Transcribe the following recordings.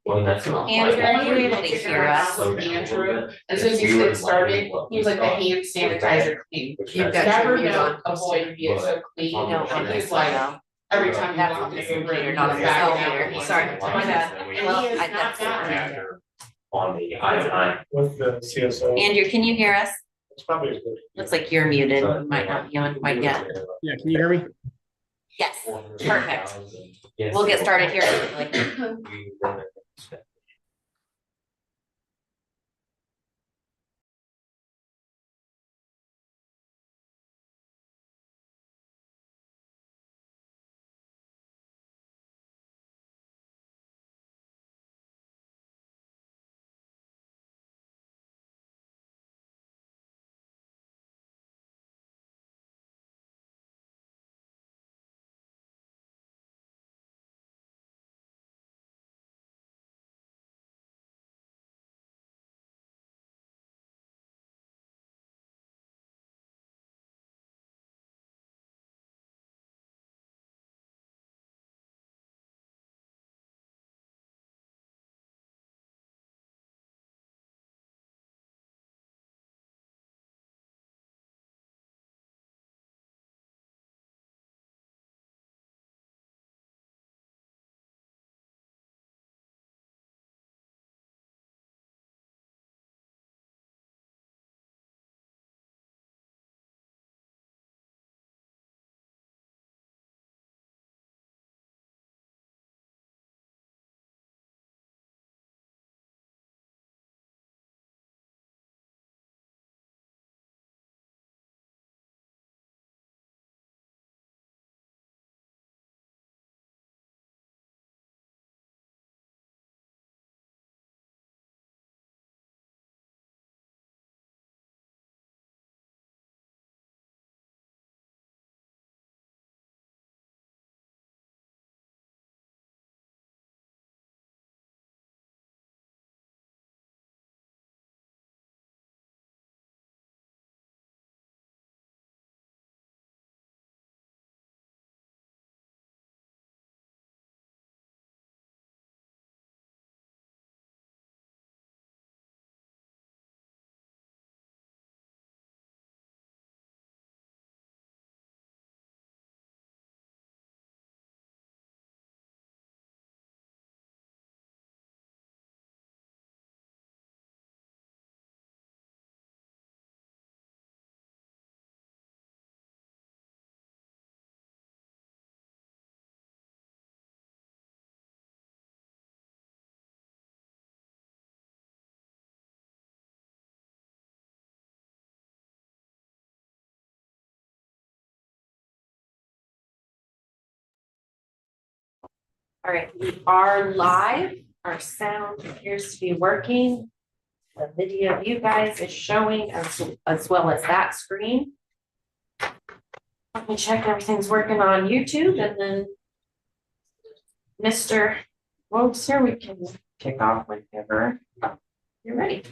Well, that's not. Andrew, are you able to hear us? Andrew, and so as you get started, he was like the hand sanitizer clean. You've got Never your mute know on. a boy to be so clean, No, on and this he's one like, now. every time you That's walk on in this the computer, room, not on he's this. back Oh, out. here. Sorry, my bad. Well, He is I- not that's bad. On the I. With the CSO. Andrew, can you hear us? It's probably a good. Looks like you're muted. You might not be on quite yet. Yeah, can you hear me? Yes, perfect. We'll get started here. All right, we are live. Our sound appears to be working. The video of you guys is showing as well as that screen. Let me check everything's working on YouTube, and then Mr. Wokes here, we can kick off whenever you're ready.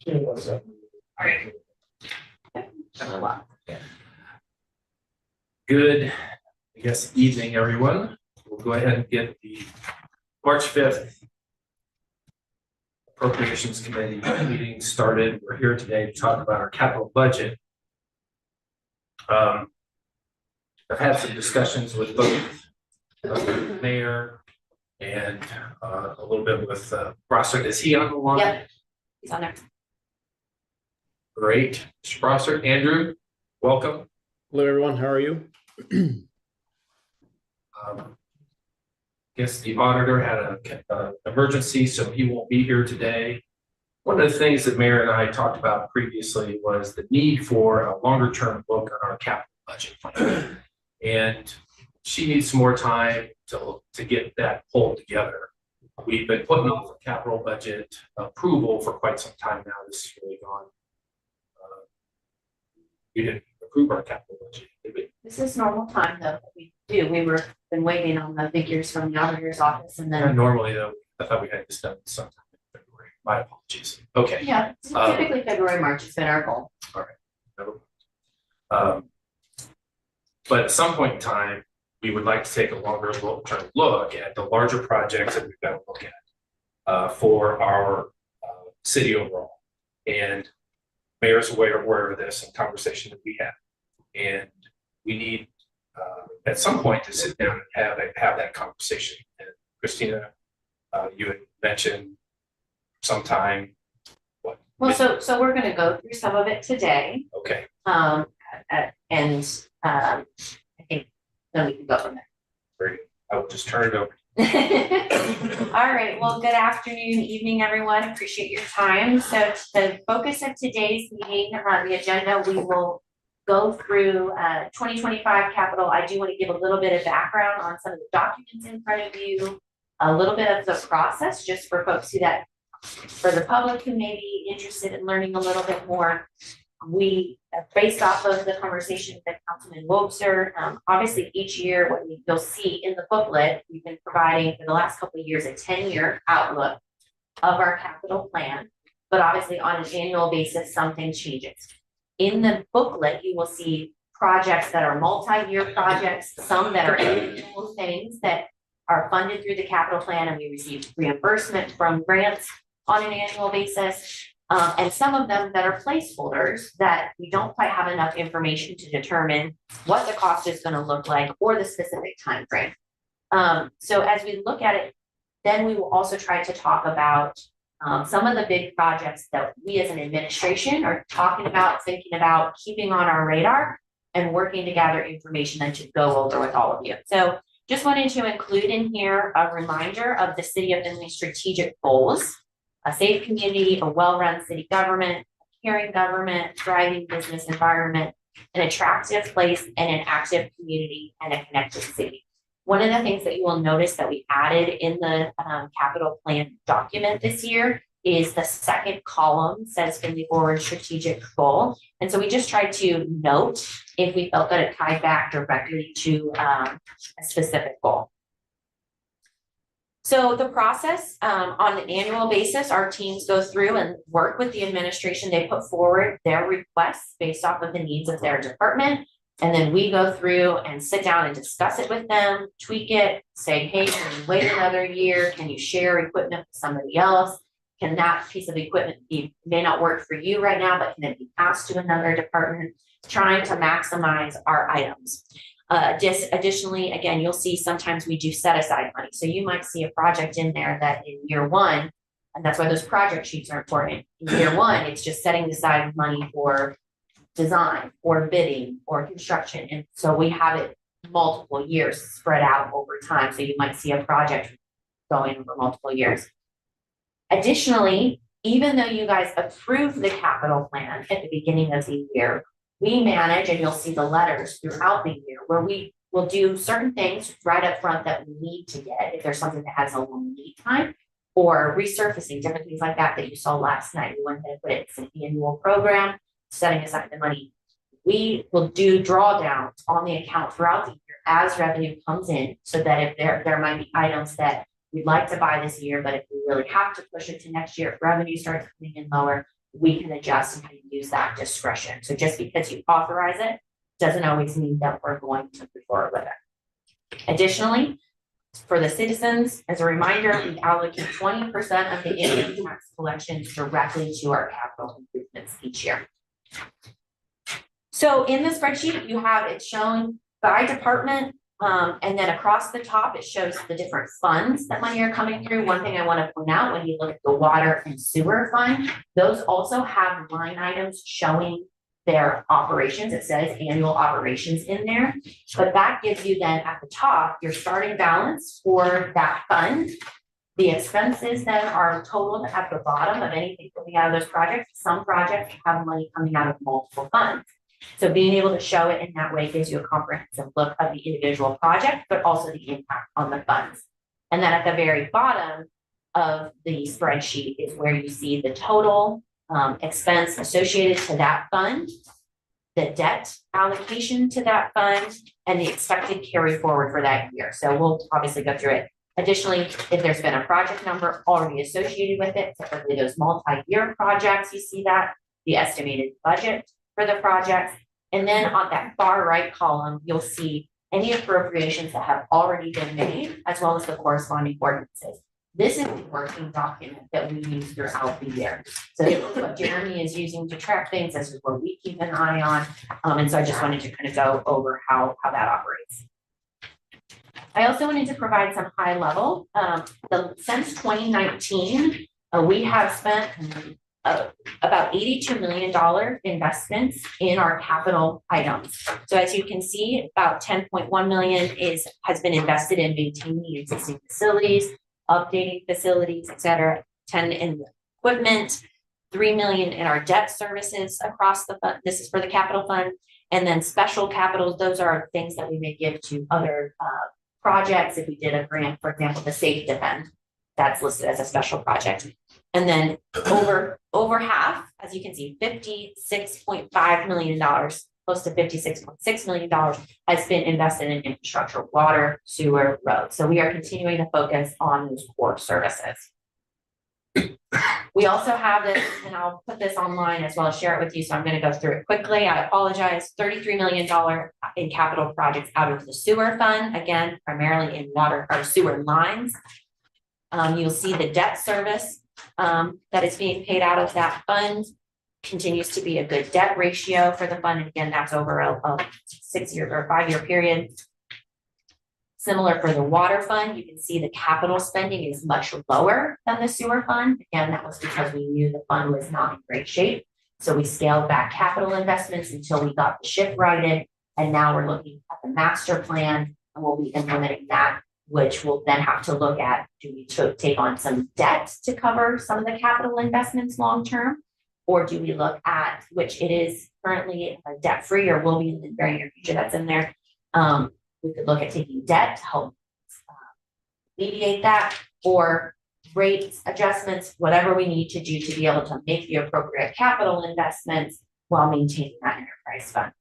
All right. Good, I guess, evening, everyone. We'll go ahead and get the March 5th Appropriations Committee meeting started. We're here today to talk about our capital budget. I've had some discussions with both the mayor and a little bit with Brossard. Is he on the line? Yep, he's on there. Great, Mr. Brossard. Andrew, welcome. Hello, everyone. How are you? Guess the auditor had a emergency, so he won't be here today. One of the things that Mayor and I talked about previously was the need for a longer term look on our capital budget plan. And she needs some more time to get that pulled together. We've been putting off the capital budget approval for quite some time now. This is really gone. We didn't approve our capital budget, did we? This is normal time though, we do. We were been waiting on the figures from the auditor's office and then. Normally though, I thought we had this done sometime in February. My apologies. Okay. Yeah, typically February, March has been our goal. All right. But at some point in time, we would like to take a longer term look at the larger projects that we've got to look at. for our city overall. And mayor's aware of this and conversation that we have. And we need at some point to sit down and have that conversation. And Christina, you had mentioned sometime. Well, so we're gonna go through some of it today. Okay. And I think then we can go from there. Great. I will just turn it over. All right, well, good afternoon, evening, everyone. Appreciate your time. So the focus of today's meeting, the agenda, we will go through 2025 capital. I do want to give a little bit of background on some of the documents in front of you, a little bit of the process, just for folks for the public who may be interested in learning a little bit more. We, based off of the conversation with Councilman Wobser, obviously each year what you'll see in the booklet, we've been providing for the last couple of years a 10-year outlook of our capital plan, but obviously on an annual basis, something changes. In the booklet, you will see projects that are multi-year projects, some that are individual things that are funded through the capital plan, and we receive reimbursement from grants on an annual basis. And some of them that are placeholders that we don't quite have enough information to determine what the cost is going to look like or the specific time frame. So as we look at it, then we will also try to talk about some of the big projects that we as an administration are talking about, thinking about, keeping on our radar, and working to gather information then to go over with all of you. So just wanted to include in here a reminder of the City of Findlay strategic goals: a safe community, a well-run city government, caring government, thriving business environment, an attractive place, and an active community and a connected city. One of the things that you will notice that we added in the capital plan document this year is the second column says Findlay Forward strategic goal. And so we just tried to note if we felt that it tied back directly to a specific goal. So the process on an annual basis, our teams go through and work with the administration. They put forward their requests based off of the needs of their department. And then we go through and sit down and discuss it with them, tweak it, say, hey, can you wait another year? Can you share equipment with somebody else? Can that piece of equipment may not work for you right now, but can it be passed to another department? Trying to maximize our items. Additionally, again, you'll see sometimes we do set aside money. So you might see a project in there that in year one, and that's why those project sheets are important. In year one, it's just setting aside money for design or bidding or construction. And so we have it multiple years spread out over time. So you might see a project going over multiple years. Additionally, even though you guys approve the capital plan at the beginning of the year, we manage, and you'll see the letters throughout the year where we will do certain things right up front that we need to get if there's something that has a long lead time, or resurfacing, different things like that that you saw last night. We went ahead and put it in the annual program, setting aside the money. We will do drawdowns on the account throughout the year as revenue comes in, so that if there might be items that we'd like to buy this year, but if we really have to push it to next year, if revenue starts coming in lower, we can adjust and kind of use that discretion. So just because you authorize it doesn't always mean that we're going to move forward with it. Additionally, for the citizens, as a reminder, we allocate 20% of the income tax collections directly to our capital improvements each year. So in the spreadsheet, you have it shown by department, and then across the top, it shows the different funds that money are coming through. One thing I want to point out, when you look at the water and sewer fund, those also have line items showing their operations. It says annual operations in there, but that gives you then at the top, your starting balance for that fund. The expenses then are totaled at the bottom of anything coming out of those projects. Some projects have money coming out of multiple funds. So being able to show it in that way gives you a comprehensive look of the individual project, but also the impact on the funds. And then at the very bottom of the spreadsheet is where you see the total expense associated to that fund, the debt allocation to that fund, and the expected carry forward for that year. So we'll obviously go through it. Additionally, if there's been a project number already associated with it, typically those multi-year projects, you see that, the estimated budget for the projects. And then on that far right column, you'll see any appropriations that have already been made, as well as the corresponding ordinances. This is the working document that we use throughout the year. So this is what Jeremy is using to track things. This is what we keep an eye on. And so I just wanted to kind of go over how that operates. I also wanted to provide some high level. Since 2019, we have spent about $82 million investments in our capital items. So as you can see, about 10.1 million has been invested in maintaining existing facilities, updating facilities, et cetera. 10 in equipment, 3 million in our debt services across the fund. This is for the capital fund. And then special capitals, those are things that we may give to other projects. If we did a grant, for example, the Safe Defend, that's listed as a special project. And then over half, as you can see, $56.5 million, close to $56.6 million has been invested in infrastructure, water, sewer, roads. So we are continuing to focus on those core services. We also have this, and I'll put this online as well as share it with you. So I'm going to go through it quickly. I apologize. $33 million in capital projects out of the sewer fund, again, primarily in water or sewer lines. You'll see the debt service that is being paid out of that fund continues to be a good debt ratio for the fund. And again, that's over a 6-year or 5-year period. Similar for the water fund, you can see the capital spending is much lower than the sewer fund. Again, that was because we knew the fund was not in great shape. So we scaled back capital investments until we got the ship righted. And now we're looking at the master plan and we'll be implementing that, which we'll then have to look at, do we take on some debt to cover some of the capital investments long-term? Or do we look at, which it is currently debt-free or will be in the very near future, that's in there. We could look at taking debt to help alleviate that, or rates adjustments, whatever we need to do to be able to make the appropriate capital investments while maintaining that enterprise fund.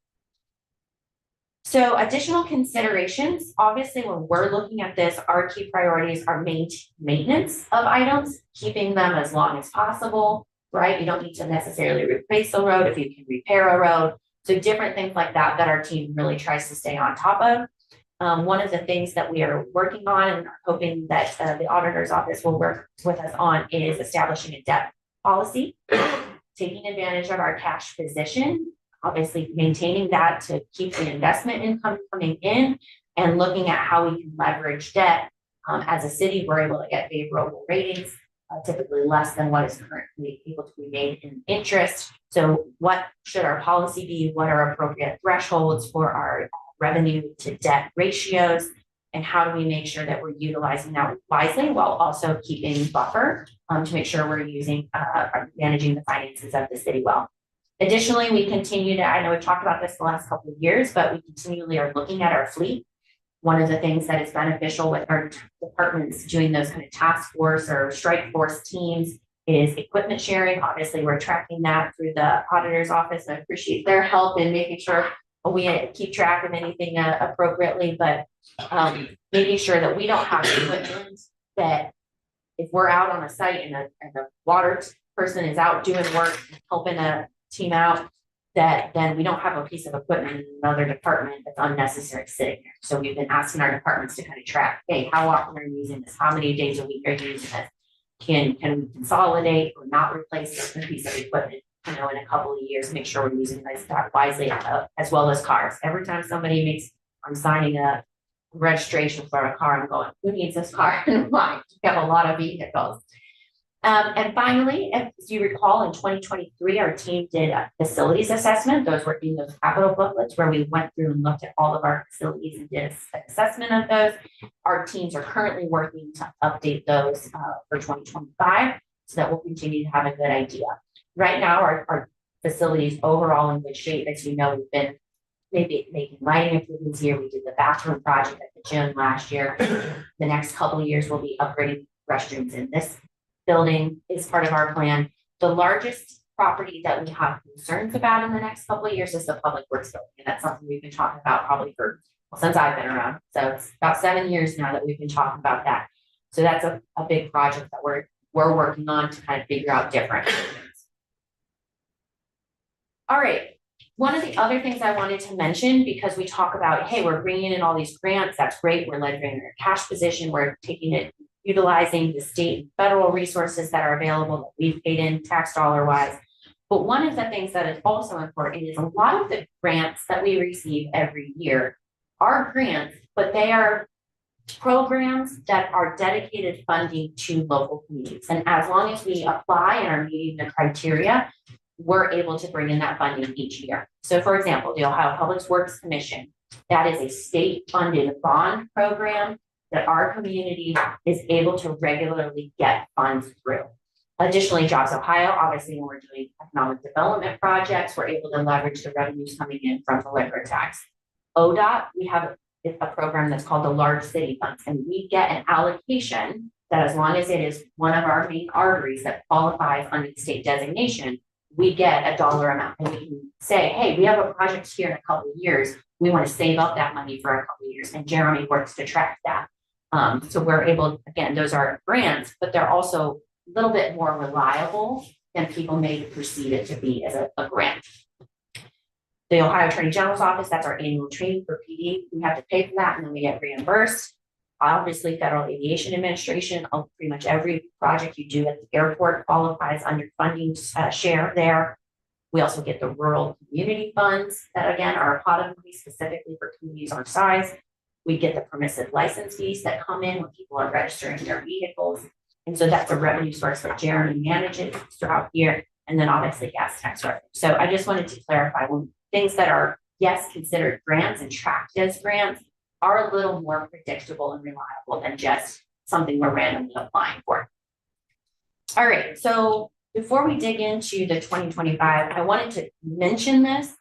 So additional considerations, obviously when we're looking at this, our key priorities are maintenance of items, keeping them as long as possible, right? You don't need to necessarily replace the road if you can repair a road. So different things like that our team really tries to stay on top of. One of the things that we are working on and are hoping that the auditor's office will work with us on is establishing a debt policy, taking advantage of our cash position, obviously maintaining that to keep the investment income coming in, and looking at how we can leverage debt. As a city, we're able to get favorable ratings, typically less than what is currently able to be made in interest. So what should our policy be? What are appropriate thresholds for our revenue to debt ratios? And how do we make sure that we're utilizing that wisely while also keeping buffer to make sure we're managing the finances of the city well. Additionally, we continue to, I know we've talked about this the last couple of years, but we continually are looking at our fleet. One of the things that is beneficial with our departments doing those kind of task force or strike force teams is equipment sharing. Obviously, we're tracking that through the auditor's office. I appreciate their help in making sure we keep track of anything appropriately, but making sure that we don't have equipment that if we're out on a site and the water person is out doing work, helping a team out, that then we don't have a piece of equipment in another department that's unnecessary sitting there. So we've been asking our departments to kind of track, hey, how often are you using this? How many days a week are you using this? Can we consolidate or not replace a piece of equipment, in a couple of years, make sure we're using that wisely, as well as cars. Every time I'm signing a registration for a car, I'm going, who needs this car? And why? We have a lot of vehicles. And finally, if you recall, in 2023, our team did a facilities assessment. Those were in those capital booklets where we went through and looked at all of our facilities and did an assessment of those. Our teams are currently working to update those for 2025 so that we'll continue to have a good idea. Right now, our facilities overall in good shape. As you know, we've been maybe making lighting improvements here. We did the bathroom project at the gym last year. The next couple of years, we'll be upgrading restrooms in this building is part of our plan. The largest property that we have concerns about in the next couple of years is the public works building. And that's something we've been talking about probably since I've been around. So it's about 7 years now that we've been talking about that. So that's a big project that we're working on to kind of figure out different things. All right. One of the other things I wanted to mention, because we talk about, hey, we're bringing in all these grants. That's great. We're leveraging our cash position. We're taking it, utilizing the state and federal resources that are available that we've paid in tax dollar wise. But one of the things that is also important is a lot of the grants that we receive every year are grants, but they are programs that are dedicated funding to local communities. And as long as we apply and are meeting the criteria, we're able to bring in that funding each year. So for example, the Ohio Public Works Commission, that is a state-funded bond program that our community is able to regularly get funds through. Additionally, Jobs Ohio, obviously, when we're doing economic development projects, we're able to leverage the revenues coming in from the liquor tax. ODOT, we have a program that's called the Large City Funds, and we get an allocation that as long as it is one of our main arteries that qualifies under the state designation, we get a dollar amount, and we can say, hey, we have a project here in a couple of years. We want to save up that money for a couple of years, and Jeremy works to track that. So we're able, again, those are grants, but they're also a little bit more reliable than people may perceive it to be as a grant. The Ohio Attorney General's Office, that's our annual training for PD. We have to pay for that and then we get reimbursed. Obviously, Federal Aviation Administration, pretty much every project you do at the airport qualifies under funding share there. We also get the rural community funds that again are a pot of money specifically for communities our size. We get the permissive license fees that come in when people are registering their vehicles. And so that's a revenue source that Jeremy manages throughout the year. And then obviously gas tax revenue. So I just wanted to clarify when things that are, yes, considered grants and tracked as grants are a little more predictable and reliable than just something we're randomly applying for. All right, so before we dig into the 2025, I wanted to mention this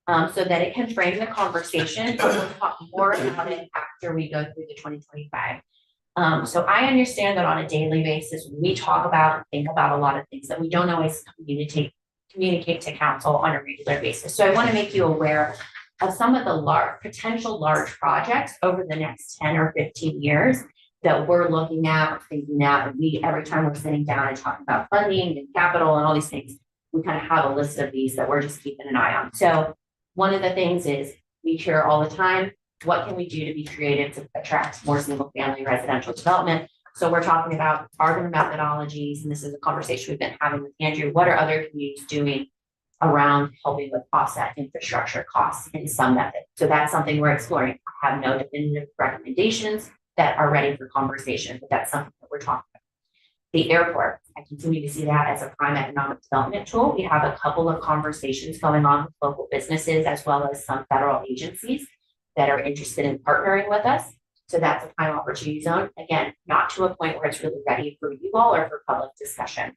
so that it can frame the conversation. And we'll talk more about it after we go through the 2025. So I understand that on a daily basis, we talk about and think about a lot of things that we don't always communicate to council on a regular basis. So I want to make you aware of some of the potential large projects over the next 10 or 15 years that we're looking at, thinking that every time we're sitting down and talking about funding and capital and all these things, we kind of have a list of these that we're just keeping an eye on. So one of the things is we hear all the time, what can we do to be creative to attract more single family residential development? So we're talking about, are there methodologies, and this is a conversation we've been having with Andrew, what are other communities doing around helping with offset infrastructure costs in some method? So that's something we're exploring. I have no definitive recommendations that are ready for conversation, but that's something that we're talking about. The airport, I continue to see that as a prime economic development tool. We have a couple of conversations going on with local businesses as well as some federal agencies that are interested in partnering with us. So that's a prime opportunity zone. Again, not to a point where it's really ready for you all or for public discussion.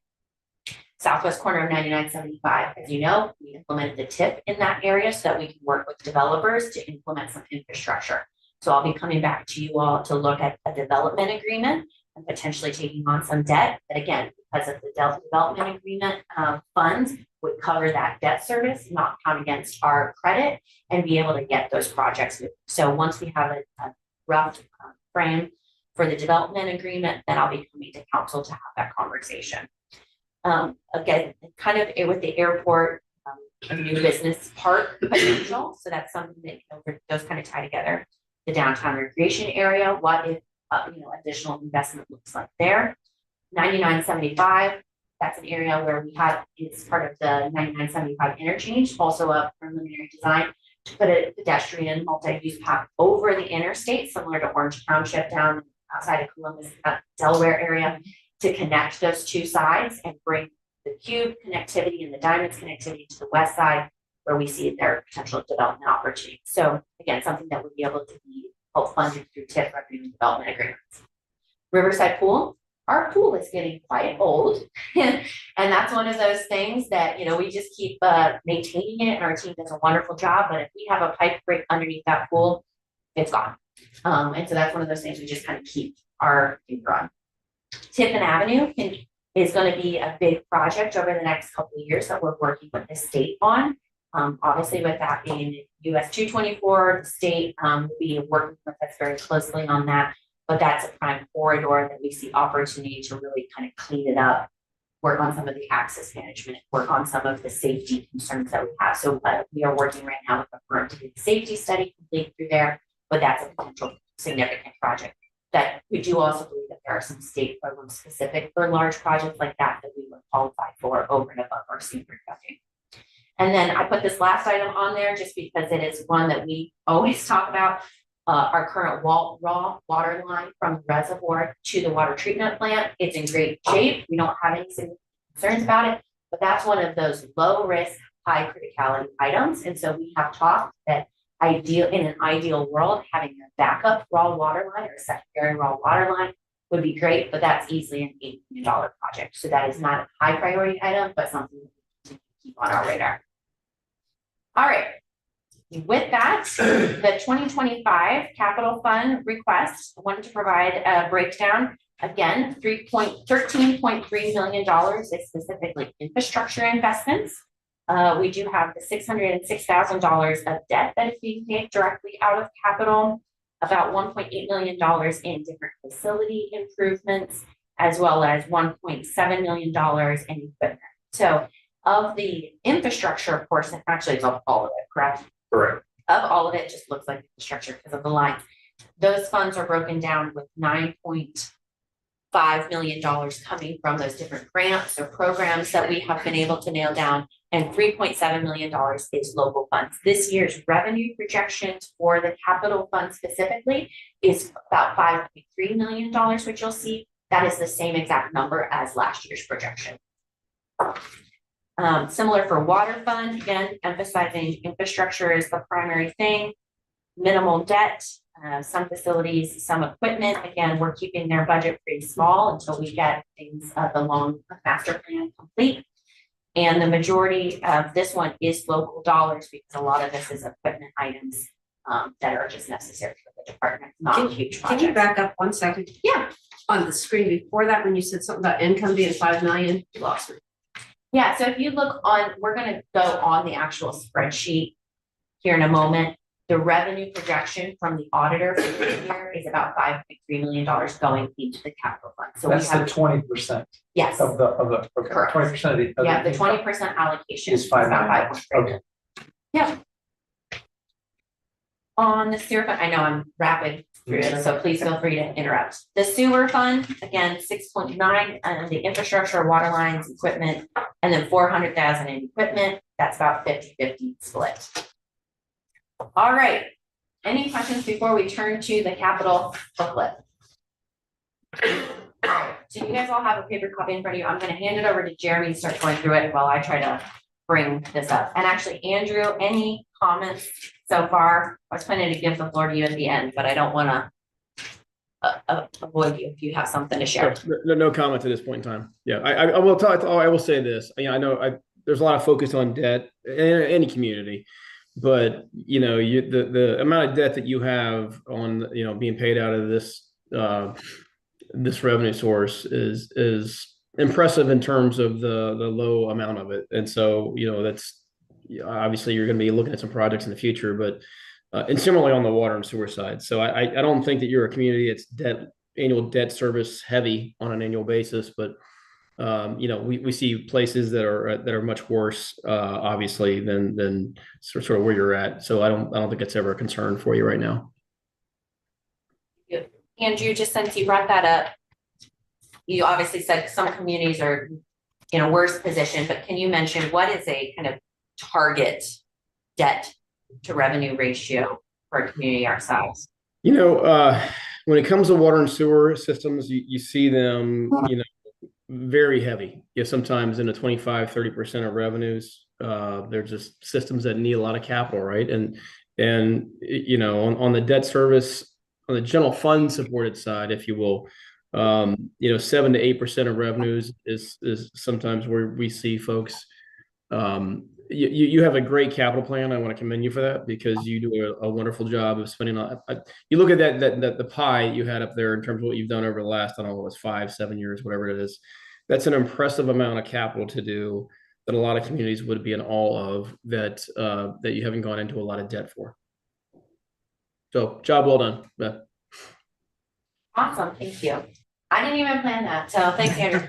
Southwest corner of 9975, as you know, we implemented the TIP in that area so that we can work with developers to implement some infrastructure. So I'll be coming back to you all to look at a development agreement and potentially taking on some debt. But again, because of the development agreement funds would cover that debt service, not count against our credit, and be able to get those projects moving. So once we have a rough frame for the development agreement, then I'll be coming to council to have that conversation. Again, kind of with the airport, a new business park potential. So that's something that those kind of tie together. The downtown recreation area, what if additional investment looks like there. 9975, that's an area where we have, it's part of the 9975 interchange, also a preliminary design to put a pedestrian multi-use path over the interstate, similar to Orange Township down outside of Columbus, Delaware area, to connect those two sides and bring the cube connectivity and the diamonds connectivity to the west side, where we see their potential development opportunities. So again, something that would be able to be help funded through TIP revenue and development agreements. Riverside Pool, our pool is getting quite old. And that's one of those things that, we just keep maintaining it, and our team does a wonderful job. But if we have a pipe break underneath that pool, it's gone. And so that's one of those things we just kind of keep our finger on. Tiffin Avenue is going to be a big project over the next couple of years that we're working with the state on. Obviously, with that being US 224, the state will be working with us very closely on that. But that's a prime corridor that we see opportunity to really kind of clean it up, work on some of the access management, work on some of the safety concerns that we have. So we are working right now with a firm to get the safety study complete through there, but that's a potential significant project that we do also believe that there are some state programs specific for large projects like that that we would qualify for over and above our senior funding. And then I put this last item on there just because it is one that we always talk about. Our current raw water line from the reservoir to the water treatment plant. It's in great shape. We don't have any concerns about it, but that's one of those low risk, high criticality items. And so we have talked that in an ideal world, having a backup raw water line or a secondary raw water line would be great, but that's easily an $8 million project. So that is not a high priority item, but something to keep on our radar. All right. With that, the 2025 capital fund request, I wanted to provide a breakdown. Again, $13.3 million is specifically infrastructure investments. We do have the $606,000 of debt that is being paid directly out of capital, about $1.8 million in different facility improvements, as well as $1.7 million in equipment. So of the infrastructure portion, actually it's of all of it, correct? Correct. Of all of it, just looks like infrastructure because of the lines. Those funds are broken down with $9.5 million coming from those different grants or programs that we have been able to nail down, and $3.7 million is local funds. This year's revenue projections for the capital fund specifically is about $5.3 million, which you'll see. That is the same exact number as last year's projection. Similar for water fund, again, emphasizing infrastructure is the primary thing, minimal debt, some facilities, some equipment. Again, we're keeping their budget pretty small until we get things, the long master plan complete. And the majority of this one is local dollars because a lot of this is equipment items that are just necessary for the department, not huge projects. Can you back up 1 second? Yeah. On the screen before that, when you said something about income being 5 million, you lost me. Yeah, so if you look on, we're gonna go on the actual spreadsheet here in a moment. The revenue projection from the auditor for this year is about $5.3 million going into the capital fund. So That's we have, the 20% yes, of the, okay, Correct. 20% of the. yeah, the 20% allocation Is 5 about million. 5.3. Okay. Yeah. On the sewer fund, I know I'm rapid through it, so please feel free to interrupt. The sewer fund, again, 6.9, and the infrastructure, water lines, equipment, and then 400,000 in equipment. That's about 50-50 split. All right. Any questions before we turn to the capital booklet? So you guys all have a paper copy in front of you. I'm going to hand it over to Jeremy to start going through it while I try to bring this up. And actually, Andrew, any comments so far? I was planning to give the floor to you at the end, but I don't want to avoid you if you have something to share. No comment at this point in time. Yeah, I will talk. I will say this. I know there's a lot of focus on debt in any community, but the amount of debt that you have on being paid out of this this revenue source is impressive in terms of the low amount of it. And so that's obviously you're going to be looking at some projects in the future, but and similarly on the water and sewer side. So I don't think that you're a community that's annual debt service heavy on an annual basis, but we see places that are much worse, obviously, than sort of where you're at. So I don't think it's ever a concern for you right now. Andrew, just since you brought that up, you obviously said some communities are in a worse position, but can you mention what is a kind of target debt to revenue ratio for a community our size? When it comes to water and sewer systems, you see them, very heavy. Sometimes in the 25-30% of revenues. They're just systems that need a lot of capital, right? And on the debt service, on the general fund supported side, if you will, 7 to 8% of revenues is sometimes where we see folks. You have a great capital plan. I want to commend you for that because you do a wonderful job of spending on. You look at that the pie you had up there in terms of what you've done over the last, I don't know, it was 5-7 years, whatever it is. That's an impressive amount of capital to do that a lot of communities would be in awe of that you haven't gone into a lot of debt for. So job well done, Beth. Awesome, thank you. I didn't even plan that, so thanks, Andrew.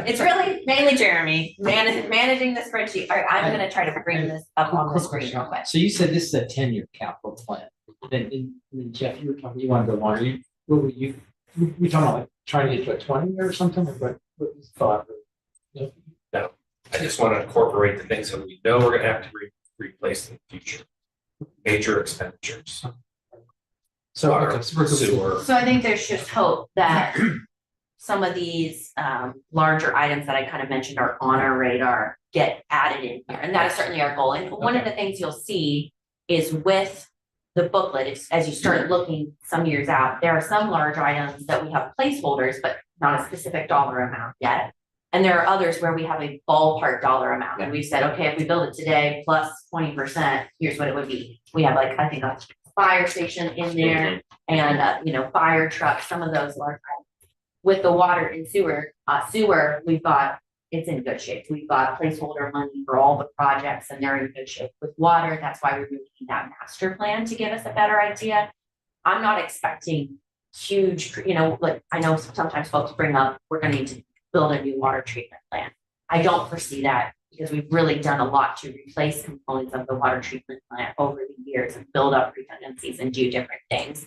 It's really mainly Jeremy managing the spreadsheet. All right, I'm going to try to bring this up on the screen real quick. So you said this is a 10-year capital plan. Then Jeff, you were talking, you want to go longer. What were you We talking about like trying to get to a 20 or something, or what is the thought? I just want to incorporate the things that we know we're gonna have to replace in the future. Major expenditures. So, Water, okay, so we're good. sewer. So I think there's just hope that some of these larger items that I kind of mentioned are on our radar get added in here, and that is certainly our goal. And one of the things you'll see is with the booklet, as you start looking some years out, there are some large items that we have placeholders, but not a specific dollar amount yet. And there are others where we have a ballpark dollar amount, and we've said, okay, if we build it today plus 20%, here's what it would be. We have like, I think, a fire station in there, and fire trucks, some of those large items. With the water and sewer, we've got, it's in good shape. We've got placeholder money for all the projects, and they're in good shape. With water, that's why we're moving that master plan to give us a better idea. I'm not expecting huge, like I know sometimes folks bring up, we're gonna need to build a new water treatment plant. I don't foresee that because we've really done a lot to replace components of the water treatment plant over the years and build up redundancies and do different things.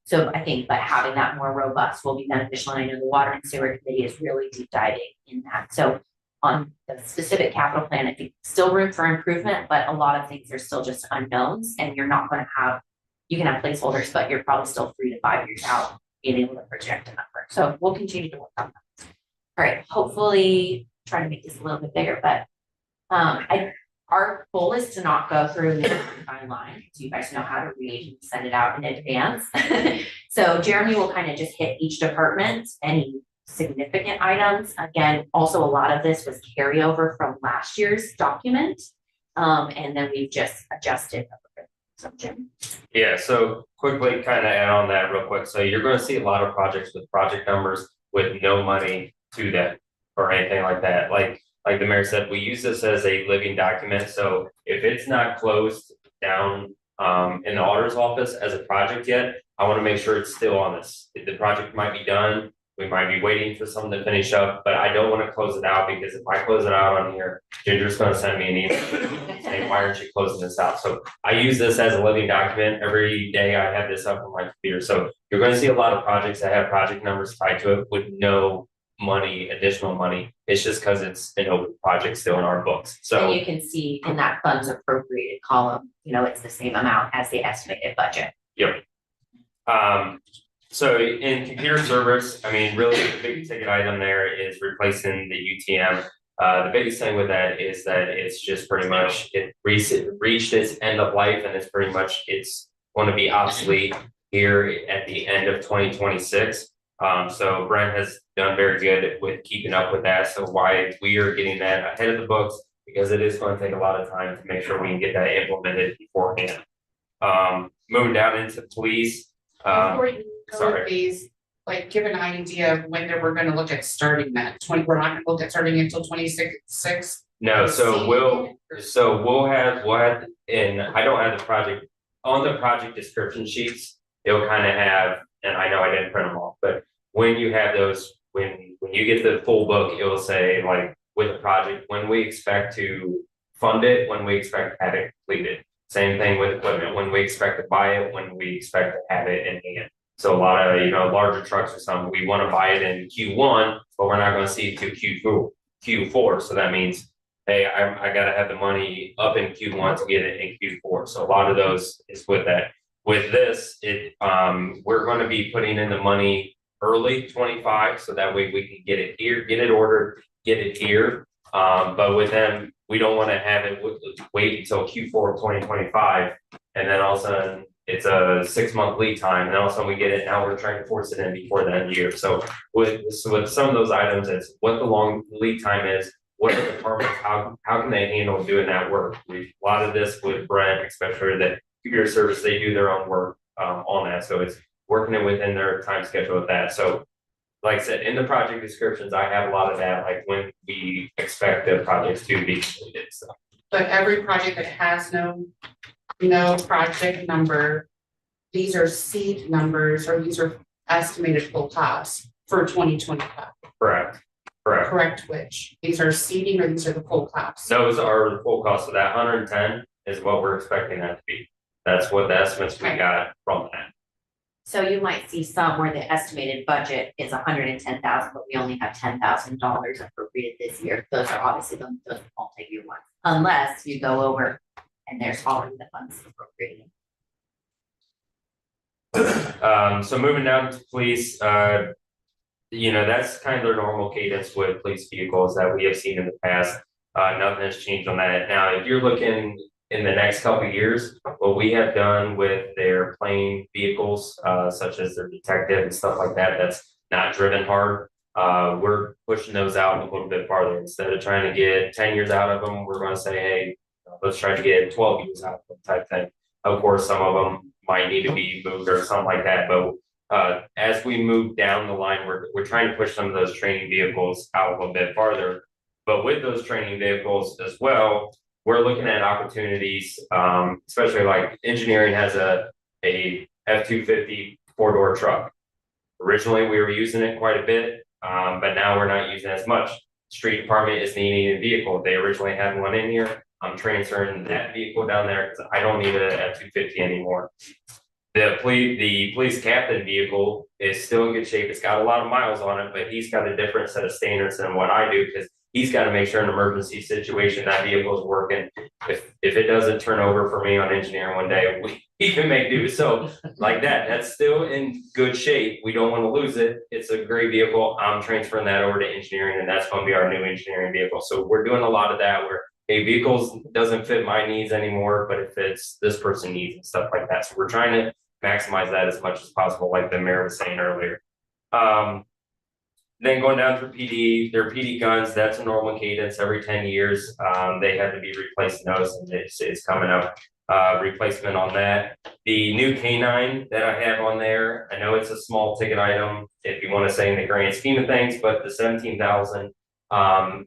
So I think by having that more robust will be beneficial. And I know the Water and Sewer Committee is really deep diving in that. So on the specific capital plan, I think still room for improvement, but a lot of things are still just unknowns, and you're not going to have, you can have placeholders, but you're probably still 3 to 5 years out being able to project a number. So we'll continue to work on that. All right, hopefully try to make this a little bit bigger, but our goal is to not go through line by line, so you guys know how to read and send it out in advance. So Jeremy will kind of just hit each department, any significant items. Again, also a lot of this was carryover from last year's document, and then we've just adjusted. So Jim. Yeah, so quickly kind of add on that real quick. So you're going to see a lot of projects with project numbers with no money to them or anything like that. Like the mayor said, we use this as a living document. So if it's not closed down in the auditor's office as a project yet, I want to make sure it's still on this. The project might be done. We might be waiting for something to finish up, but I don't want to close it out, because if I close it out on here, Ginger's going to send me an email saying, why aren't you closing this out? So I use this as a living document. Every day I have this up on my computer. So you're going to see a lot of projects that have project numbers tied to it with no money, additional money. It's just because it's an open project still in our books. So and you can see in that funds appropriated column, it's the same amount as the estimated budget. Yep. So in computer servers, I mean, really the big ticket item there is replacing the UTM. The biggest thing with that is that it's just pretty much, it reached its end of life, and it's going to be obsolete here at the end of 2026. So Brent has done very good with keeping up with that. So why we are getting that ahead of the books, because it is going to take a lot of time to make sure we can get that implemented beforehand. Moving down into police. Before you go sorry. with these, like, give an idea of when we're gonna look at starting that, we're not gonna look at starting until 26. No, so we'll have, and I don't have the project, on the project description sheets, it'll kind of have, and I know I didn't print them off, but when you have those, when you get the full book, it will say, like, with the project, when we expect to fund it, when we expect to have it completed. Same thing with equipment, when we expect to buy it, when we expect to have it in hand. So a lot of, larger trucks or something, we want to buy it in Q1, but we're not going to see it till Q4. So that means, hey, I got to have the money up in Q1 to get it in Q4. So a lot of those is with that. With this, we're going to be putting in the money early 25, so that way we can get it here, get it ordered, get it here. But with them, we don't want to have it wait until Q4 of 2025, and then all of a sudden it's a 6-month lead time, and all of a sudden we get it. Now we're trying to force it in before the end of the year. So with some of those items, it's what the long lead time is. What are the departments? How can they handle doing that work? A lot of this with Brent, especially the computer service, they do their own work on that. So it's working it within their time schedule with that. So like I said, in the project descriptions, I have a lot of that, like when we expect the projects to be completed. So. But every project that has no project number, these are seed numbers, or these are estimated full costs for 2025. Correct. Correct, which these are seeding, or these are the full costs? Those are the full cost. So that 110 is what we're expecting that to be. That's what the estimates we got from that. So you might see some where the estimated budget is $110,000, but we only have $10,000 appropriated this year. Those are obviously those multi-year ones, unless you go over and there's already the funds appropriated. So moving down to police, that's kind of their normal cadence with police vehicles that we have seen in the past. Nothing has changed on that. Now, if you're looking in the next couple of years, what we have done with their plane vehicles, such as their detective and stuff like that, that's not driven hard. We're pushing those out a little bit farther. Instead of trying to get 10 years out of them, we're going to say, hey, let's try to get 12 years out of them type thing. Of course, some of them might need to be moved or something like that, but as we move down the line, we're trying to push some of those training vehicles out a little bit farther. But with those training vehicles as well, we're looking at opportunities, especially like engineering has a F-250 four-door truck. Originally, we were using it quite a bit, but now we're not using it as much. Street department is needing a vehicle. They originally had one in here. I'm transferring that vehicle down there because I don't need a F-250 anymore. The police captain vehicle is still in good shape. It's got a lot of miles on it, but he's got a different set of standards than what I do because he's got to make sure in an emergency situation that vehicle is working. If it doesn't turn over for me on engineering one day, he can make do. So like that's still in good shape. We don't want to lose it. It's a great vehicle. I'm transferring that over to engineering, and that's going to be our new engineering vehicle. So we're doing a lot of that where vehicles doesn't fit my needs anymore, but it fits this person's needs and stuff like that. So we're trying to maximize that as much as possible, like the mayor was saying earlier. Then going down to PD, their PD guns, that's a normal cadence every 10 years. They have to be replacing those, and it's coming up. Replacement on that. The new K9 that I have on there, I know it's a small ticket item if you want to say in the grand scheme of things, but the 17,000,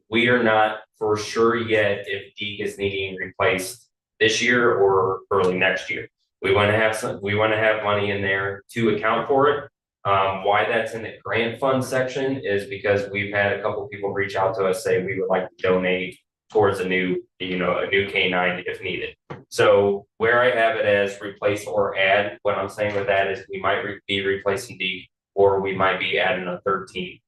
we are not for sure yet if Deke is needing replaced this year or early next year. We want to have money in there to account for it. Why that's in the grant fund section is because we've had a couple of people reach out to us say we would like to donate towards a new K9 if needed. So where I have it as replace or add, what I'm saying with that is we might be replacing Deke or we might be adding a 13.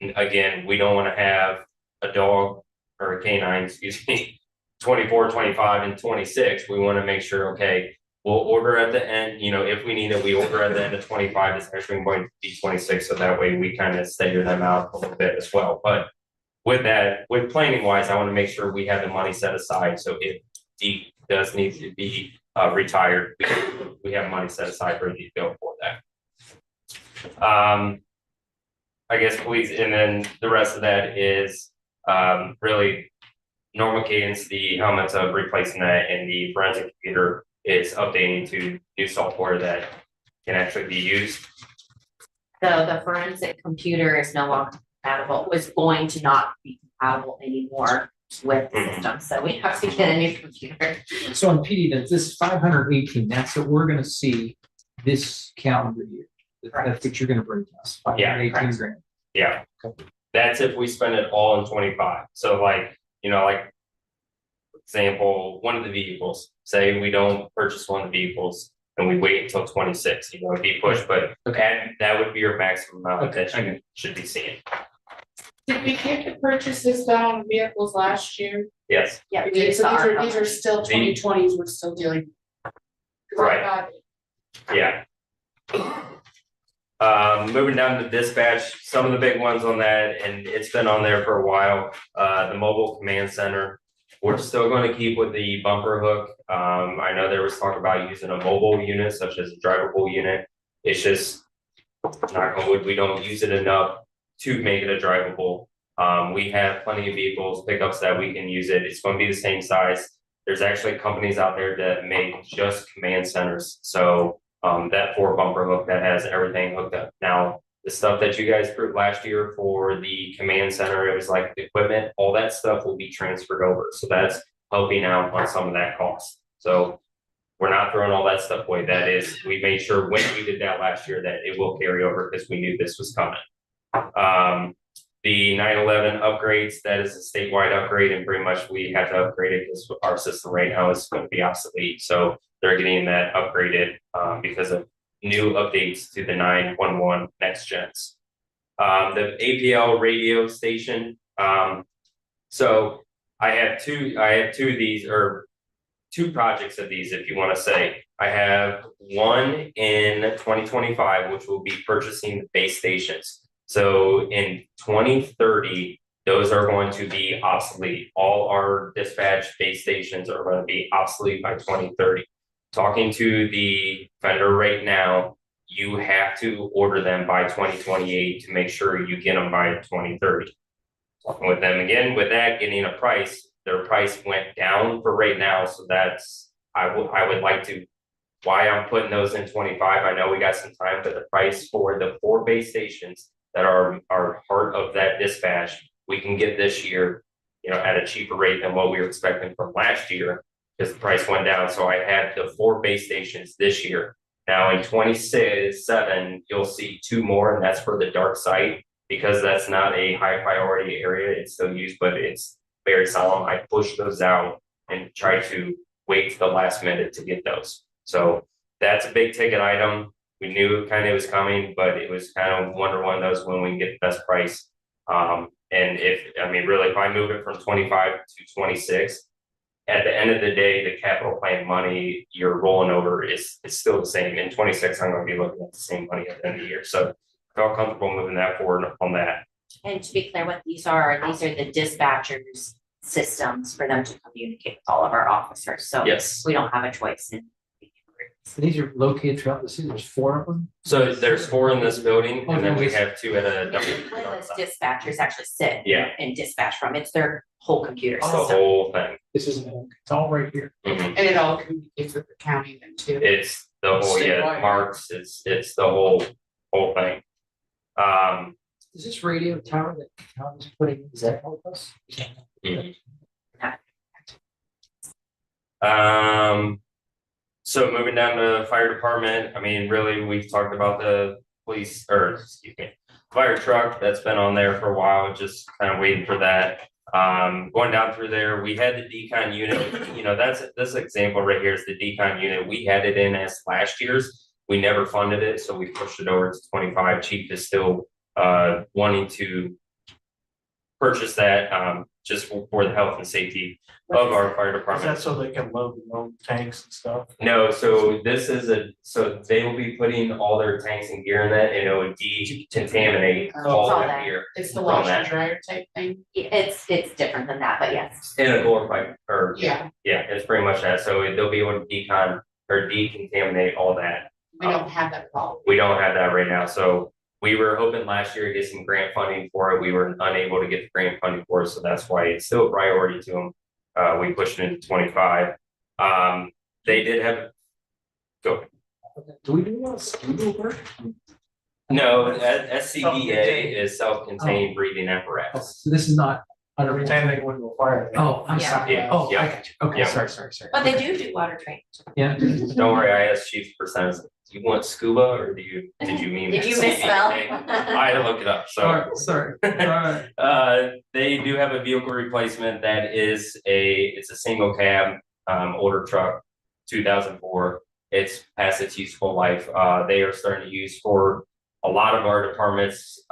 And again, we don't want to have a dog or a K9, 24, 25, and 26. We want to make sure, okay, we'll order at the end, if we need it, we order at the end of 25, it's actually going to be 26. So that way we kind of stagger them out a little bit as well. But with that, with planning wise, I want to make sure we have the money set aside. So if Deke does need to be retired, we have money set aside for the bill for that. I guess please, and then the rest of that is really normal cadence, the helmets of replacing that, and the forensic computer is updating to new software that can actually be used. So the forensic computer is no longer compatible, was going to not be compatible anymore with the system, so we have to get a new computer. So on PD, this 518, that's what we're gonna see this calendar year. That's what you're gonna bring to us, Yeah, 518 grand. Yeah, that's if we spend it all in 25. So like for example, one of the vehicles, say we don't purchase one of the vehicles and we wait until 26, it'd be pushed, but that would be your maximum amount that you should be seeing. Did we get the purchases done on vehicles last year? Yes, Yeah. Okay, so these are still 2020s, we're still dealing. Right. Yeah. Moving down to dispatch, some of the big ones on that, and it's been on there for a while. The mobile command center, we're still going to keep with the bumper hook. I know there was talk about using a mobile unit, such as a drivable unit. It's just knock on wood, we don't use it enough to make it a drivable. We have plenty of vehicles, pickups that we can use it. It's going to be the same size. There's actually companies out there that make just command centers. So that 4 bumper hook that has everything hooked up. Now, the stuff that you guys approved last year for the command center, it was like the equipment, all that stuff will be transferred over. So that's helping out on some of that cost. So we're not throwing all that stuff away. That is, we made sure when we did that last year that it will carry over because we knew this was coming. The 911 upgrades, that is a statewide upgrade, and pretty much we have to upgrade it because our system right now is going to be obsolete. So they're getting that upgraded because of new updates to the 911 next gens. The APL radio station, so I have two of these, or two projects of these, if you want to say. I have one in 2025, which will be purchasing the base stations. So in 2030, those are going to be obsolete. All our dispatch base stations are going to be obsolete by 2030. Talking to the vendor right now, you have to order them by 2028 to make sure you get them by 2030. Talking with them again, with that, getting a price, their price went down for right now. So that's, I would like to, why I'm putting those in 25. I know we got some time, but the price for the 4 base stations that are part of that dispatch, we can get this year, you know, at a cheaper rate than what we were expecting from last year, because the price went down. So I had the 4 base stations this year. Now in 27, you'll see 2 more, and that's for the dark site, because that's not a high priority area. It's still used, but it's very solemn. I pushed those out and tried to wait to the last minute to get those. So that's a big ticket item. We knew kind of it was coming, but it was kind of one of those when we can get the best price. And really, if I move it from 25 to 26, at the end of the day, the capital plan money you're rolling over is still the same. In 26, I'm going to be looking at the same money at the end of the year. So I felt comfortable moving that forward on that. And to be clear, what these are the dispatchers' systems for them to communicate with all of our officers. So Yes. we don't have a choice in. These are located throughout the city. There's 4 of them. So there's 4 in this building, and then we have 2 at a Where those dispatchers actually sit. Yeah. And dispatch from. It's their whole computer the system. whole thing. This isn't, it's all right here. Mhm. And it all communicates with the county then too. It's the whole, Statewide. marks, it's the whole thing. Is this radio tower that the county's putting, does that help us? So moving down to fire department, I mean, really, we've talked about the fire truck that's been on there for a while, just kind of waiting for that. Going down through there, we had the decon unit, you know, this example right here is the decon unit. We had it in as last year's. We never funded it, so we pushed it over to 25. Chief is still wanting to purchase that just for the health and safety of our fire Is department. that so they can load their own tanks and stuff? No, so this is so they will be putting all their tanks and gear in that, and it would decontaminate all Saw that that. gear It's the From washer that. dryer type thing. It's different than that, but yes. in a glorified, or Yeah, it's pretty much that. So they'll be able to decontaminate all that. we don't have that problem. We don't have that right now, so we were hoping last year to get some grant funding for it. We were unable to get the grant funding for it, so that's why it's still a priority to them. We pushed it into 25. They did have. Go. Do we do this? Do we do work? No, SCBA is self-contained breathing apparatus. So this is not under. Every time they go into a fire. Oh, I'm Yeah. sorry. Yeah. Oh, I Yeah. got you. Okay, Yeah. sorry. But they do water training. Yeah. Don't worry, I asked Chief percent. Do you want scuba or did you mean? Did you SCBA? misspell? I had to look it up, so. Sorry. All right. They do have a vehicle replacement that is it's a single cab, older truck, 2004. It's past its useful life. They are starting to use for a lot of our departments.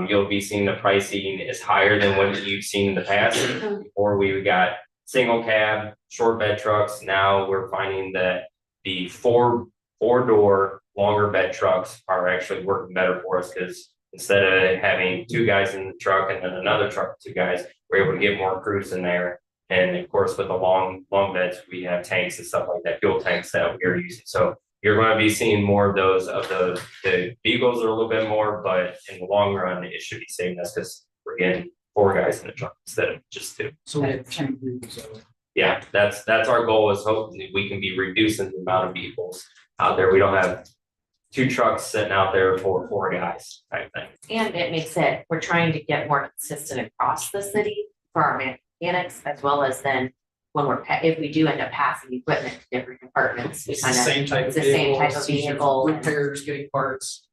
You'll be seeing the pricing is higher than what you've seen in the past. Before we got single cab, short bed trucks. Now we're finding that the four-door longer bed trucks are actually working better for us, because instead of having 2 guys in the truck and then another truck with 2 guys, we're able to get more crews in there. And of course, with the long beds, we have tanks and stuff like that, fuel tanks that we're using. So you're going to be seeing more of those. Of the vehicles are a little bit more, but in the long run, it should be saving us, because we're getting 4 guys in the truck instead of just 2. So we have 10 groups. Yeah, that's our goal, is hoping we can be reducing the amount of vehicles out there. We don't have 2 trucks sitting out there for 4 guys type thing. And it makes it, we're trying to get more consistent across the city for our mechanics, as well as then when if we do end up passing equipment to different departments, we It's the kind of, same type of it's the same vehicle. type of it's easier vehicle for and- Repairs, getting parts.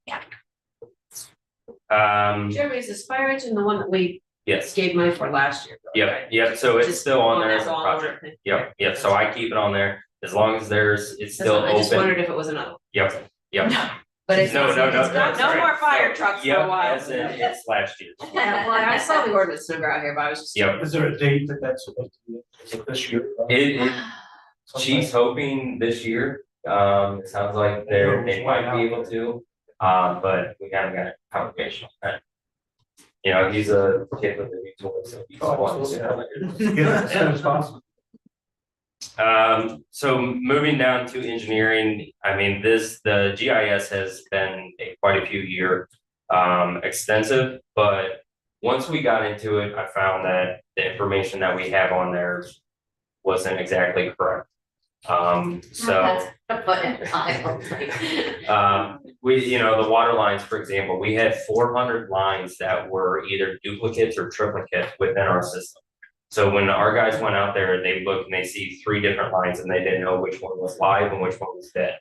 Jeremy, is this fire engine the one that we Yes, gave money for last year? yep, so it's Just still on there that as a long project. order thing. Yep, so I keep it on there as long as it's That's still all. I just open. wondered if it was another. Yep. But it's No, it's got that's no right. more fire trucks for a Yep, while. as in it's last year. Yeah, well, I saw the ordinance number out here, but I was just. Yep. Is there a date that that's supposed to be? Is it this year? She's hoping this year, it sounds like they might be able to, but we haven't got confirmation on that. You know, he's a kid with a new toy, so he's wanting to. Get it as soon as possible. So moving down to engineering, I mean, the GIS has been quite a few year, extensive, but once we got into it, I found that the information that we have on there wasn't exactly correct. So. We, you know, the water lines, for example, we had 400 lines that were either duplicates or triplicates within our system. So when our guys went out there, they looked and they see 3 different lines and they didn't know which one was live and which one was dead.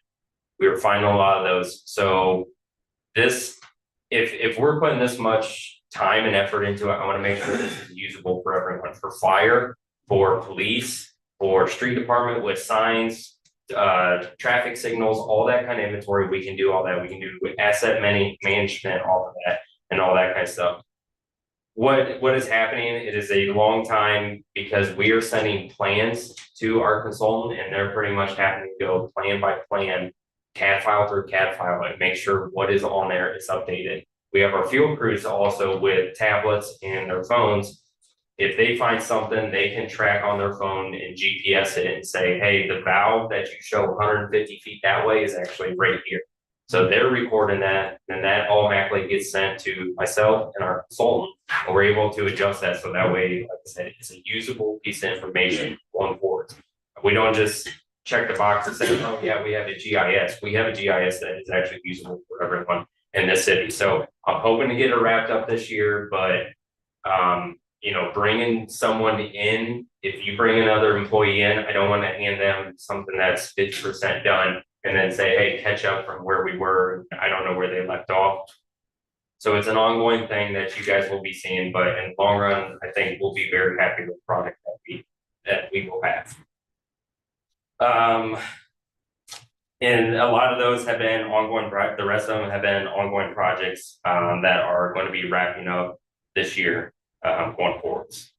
We were finding a lot of those. So this, if we're putting this much time and effort into it, I want to make sure this is usable for everyone, for fire, for police, for street department with signs, traffic signals, all that kind of inventory. We can do all that. We can do asset management, all of that, and all that kind of stuff. What is happening? It is a long time because we are sending plans to our consultant, and they're pretty much having to go plan by plan, CAD file through CAD file, and make sure what is on there is updated. We have our field crews also with tablets and their phones. If they find something, they can track on their phone and GPS it and say, hey, the valve that you show 150 feet that way is actually right here. So they're recording that, and that automatically gets sent to myself and our consultant, and we're able to adjust that. So that way, like I said, it's a usable piece of information going forward. We don't just check the box and say, oh yeah, we have a GIS. We have a GIS that is actually usable for everyone in this city. So I'm hoping to get it wrapped up this year, but you know, bringing someone in, if you bring another employee in, I don't want to hand them something that's 50% done and then say, hey, catch up from where we were. I don't know where they left off. So it's an ongoing thing that you guys will be seeing, but in the long run, I think we'll be very happy with the product that we will have. And a lot of those have been ongoing, the rest of them have been ongoing projects that are going to be wrapping up this year. Going forwards.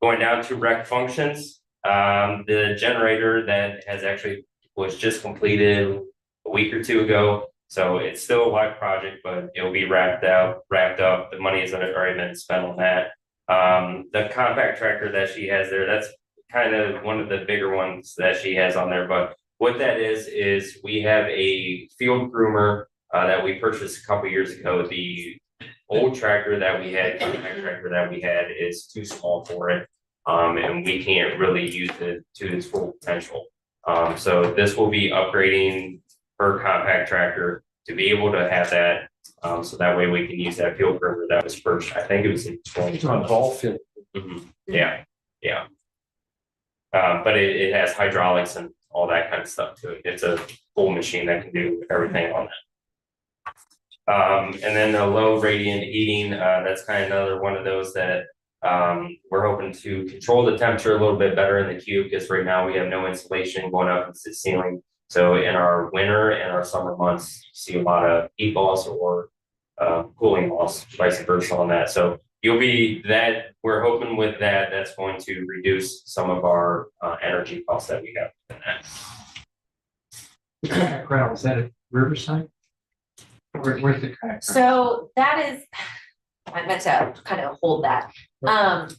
Going down to rec functions, the generator that has actually was just completed a week or 2 ago. So it's still a live project, but it'll be wrapped up. The money has already been spent on that. The compact tractor that she has there, that's kind of one of the bigger ones that she has on there. But what that is we have a field groomer that we purchased a couple years ago. The old tractor that we had, compact tractor that we had is too small for it. And we can't really use it to its full potential. So this will be upgrading her compact tractor to be able to have that. So that way we can use that field groomer that was purchased. I think it was in 2020. Ball field. Yeah. But it has hydraulics and all that kind of stuff to it. It's a full machine that can do everything on that. And then the low radiant heating, that's kind of another one of those that we're hoping to control the temperature a little bit better in the cube, because right now we have no insulation going up into the ceiling. So in our winter and our summer months, you see a lot of heat loss or cooling loss, vice versa on that. So we're hoping with that, that's going to reduce some of our energy costs that we have in that. Crowd, is that at Riverside? Where's the kayak? So that is, I meant to kind of hold that.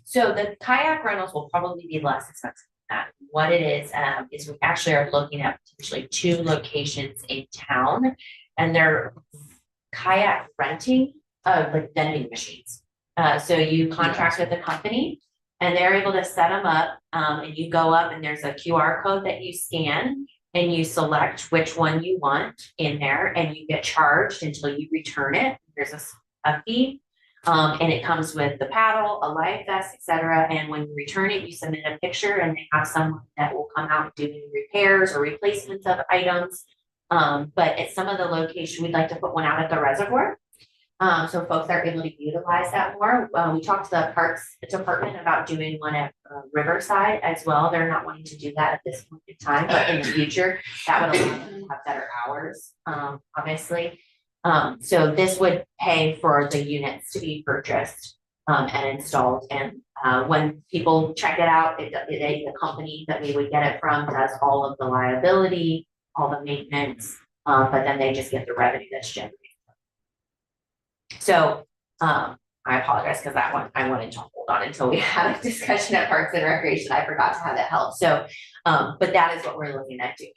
So the kayak rentals will probably be less expensive than that. What it is we actually are looking at potentially 2 locations in town, and they're kayak renting, like vending machines. So you contract with a company and they're able to set them up, and you go up and there's a QR code that you scan and you select which one you want in there, and you get charged until you return it. There's a fee, and it comes with the paddle, a life vest, etc. And when you return it, you submit a picture, and they have someone that will come out and do any repairs or replacements of items. But at some of the locations, we'd like to put one out at the reservoir. So folks are able to utilize that more. We talked to the Parks Department about doing one at Riverside as well. They're not wanting to do that at this point in time, but in the future, that would allow them to have better hours, obviously. So this would pay for the units to be purchased and installed. And when people check it out, the company that we would get it from does all of the liability, all the maintenance, but then they just get the revenue that's generated. So I apologize because that one I wanted to hold on until we had a discussion at Parks and Recreation. I forgot to have that held. So, but that is what we're looking at doing.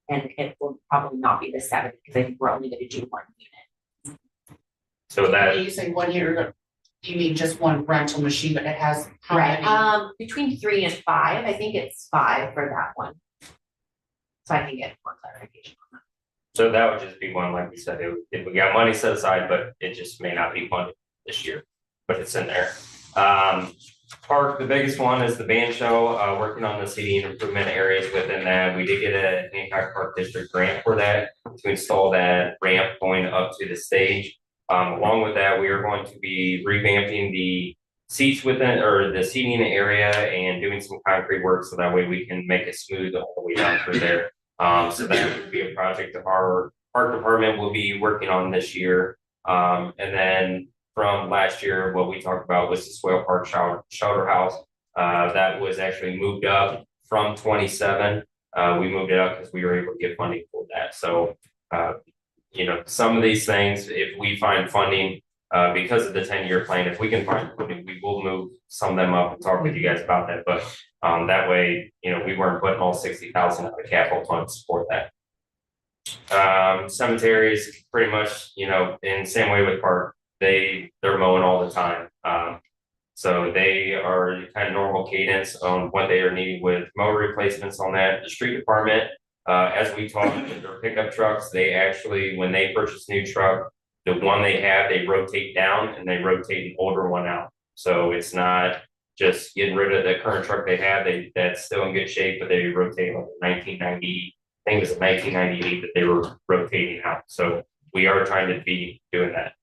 And it will probably not be the 7 because I think we're only going to do 1 unit. So that, When you say 1 year, you mean just one rental machine, but it has how Right, many? between 3 and 5, I think it's 5 for that one. So I can get more clarification on that. so that would just be one, like we said, if we got money set aside, but it just may not be funded this year, but it's in there. Park, the biggest one is the band show, working on the seating improvement areas within that. We did get a Hancock Park District grant for that to install that ramp going up to the stage. Along with that, we are going to be revamping the seats within, or the seating area, and doing some concrete work so that way we can make it smooth all the way down through there. So that would be a project that our park department will be working on this year. And then from last year, what we talked about was the Swale Park Shelter House. That was actually moved up from 27. We moved it up because we were able to get funding for that. So, you know, some of these things, if we find funding, because of the 10-year plan, if we can find funding, we will move some of them up and talk with you guys about that. But that way, you know, we weren't putting all 60,000 of the capital fund to support that. Cemeteries, pretty much, you know, in the same way with park, they're mowing all the time. So they are kind of normal cadence on what they are needing with mower replacements on that. The street department, as we talked with their pickup trucks, they actually, when they purchase a new truck, the one they have, they rotate down and they rotate an older one out. So it's not just getting rid of the current truck they have, that's still in good shape, but they rotate like 1990, I think it was 1998 that they were rotating out. So we are trying to be doing that.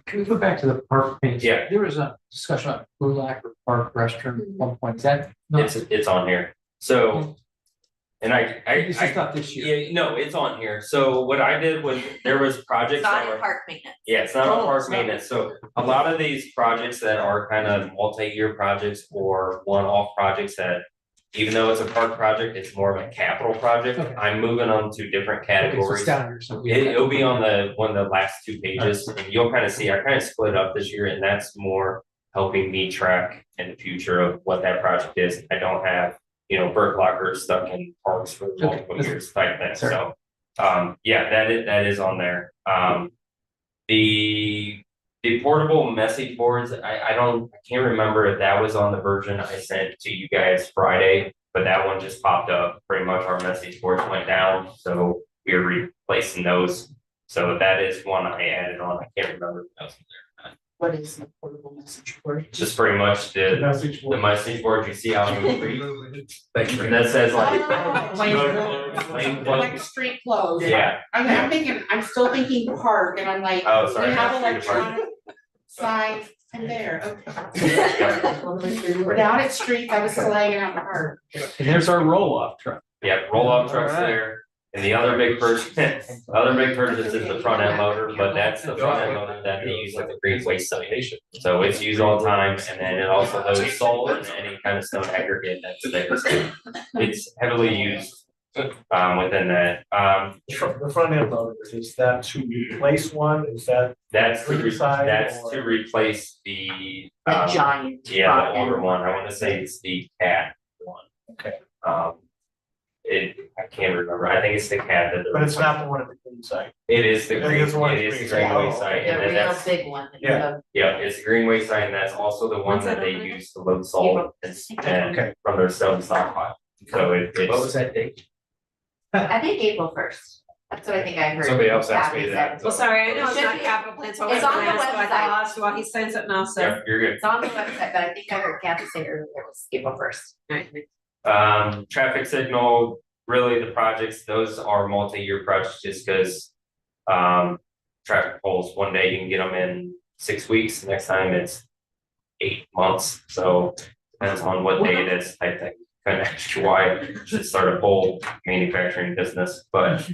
Can we go back to the park page? Yeah. There was a discussion about Gulak or park restroom at one point. Is that? It's on here. So, and It's just I, not this year. yeah, no, it's on here. So what I did was, there was projects It's that not were. in park maintenance. Yeah, it's not on Oh, park it's not. maintenance, so a lot of these projects that are kind of multi-year projects or one-off projects that. Even though it's a park project, it's more of a capital project, Okay. I'm moving them to different Okay, so categories. it's down here, so we. It'll be on one of the last 2 pages, and you'll kind of see, I kind of split up this year, and that's more helping me track in the future of what that project is. I don't have, you know, Burt Locker stuck in parks for multiple Okay. years type thing, Sorry. so. Yeah, that is on there. The portable message boards, I can't remember if that was on the version I sent to you guys Friday, but that one just popped up. Pretty much our message boards went down, so we're replacing those. So that is one I added on. I can't remember if that was there. What is the portable message board? Just pretty much the Message board. message board you see out on the street. That says like. Like street clothes. Yeah, I'm thinking, I'm still thinking park, and I'm like, oh, we sorry. have that's street department. electronic signs, I'm there, okay. We're down at street, I was flagging out the park. And there's our roll-off truck. Yeah, roll-off trucks Alright. there, and the other big purchase, other big purchase is the front end loader, but that's the front end loader that they use at the green waste site. So it's used all the time, and then it also loads salt and any kind of stone aggregate that's there, so it's heavily used. Within that, The front end loader, is that to replace one? Is that? that's Riverside to replace the, The giant. yeah, front the older end. one, I wanna say it's the cat one. Okay. I can't remember, I think it's the cat that. But it's not the one at the green site. It is the I think green, it's the one it at is the Green Greenway Site. site, The and then real that's, big one. that you Yeah. have. yeah, it's the Greenway site, and that's also the one When's that that they opening? use to load salt and Okay. from their stone stockpile. So it's, that date? I think April 1st. That's what I think I heard. Somebody else asked me Kathy that. said. Well, sorry, I know It it's should not be- capital plan, so. it's I on the asked, so I website. thought, so while he's saying something else, so. yeah, you're good. It's on the website, but I think I heard Kathy say earlier it was April 1st. Traffic signal, really the projects, those are multi-year projects just because traffic poles. One day you can get them in 6 weeks, next time it's 8 months, so depends on what day it is, I think. Kind of ask you why I should start a pole manufacturing business, but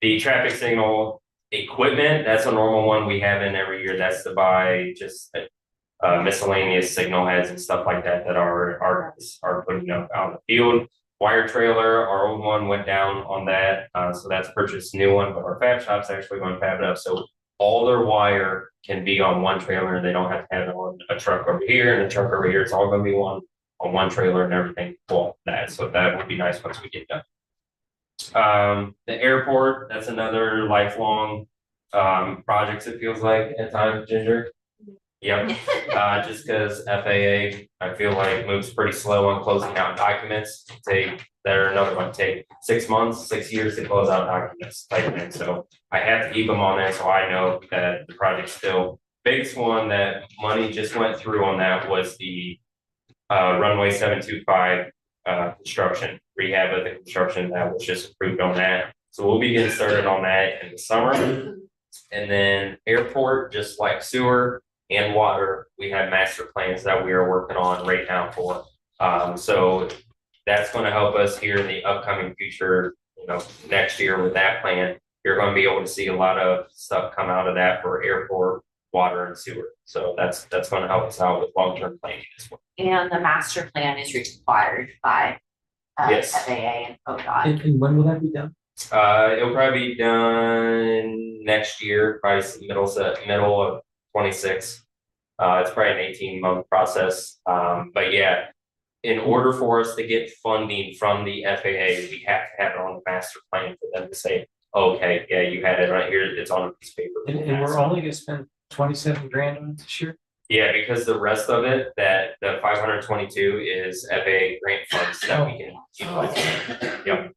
the traffic signal equipment, that's a normal one we have in every year. That's to buy just miscellaneous signal heads and stuff like that that are putting up out in the field. Wire trailer, our old one went down on that, so that's purchased a new one, but our fab shop's actually going to fab it up, so all their wire can be on one trailer and they don't have to have it on a truck over here and a truck over here. It's all gonna be on one trailer and everything. Well, that, so that would be nice once we get done. The airport, that's another lifelong project, it feels like at times, Ginger. Yep, just because FAA, I feel like moves pretty slow on closing out documents. They're another one, take 6 months, 6 years to close out documents type thing. So I have to keep them on there, so I know that the project's still. Biggest one that money just went through on that was the runway 725 construction, rehab of the construction that was just approved on that. So we'll be getting started on that in the summer. And then airport, just like sewer and water, we have master plans that we are working on right now for. So that's going to help us here in the upcoming future, next year with that plan. You're going to be able to see a lot of stuff come out of that for airport, water, and sewer. So that's going to help us out with long-term planning as well. And the master plan is required by Yes. FAA and ODOT. And when will that be done? It'll probably be done next year, probably middle of 26. It's probably an 18-month process. But yeah, in order for us to get funding from the FAA, we have to have it on the master plan for them to say, okay, yeah, you had it right here. It's on a piece of paper. And we're only gonna spend 27 grand on it this year? Yeah, because the rest of it, that the 522 is FAA grant funds that we can utilize. Yep.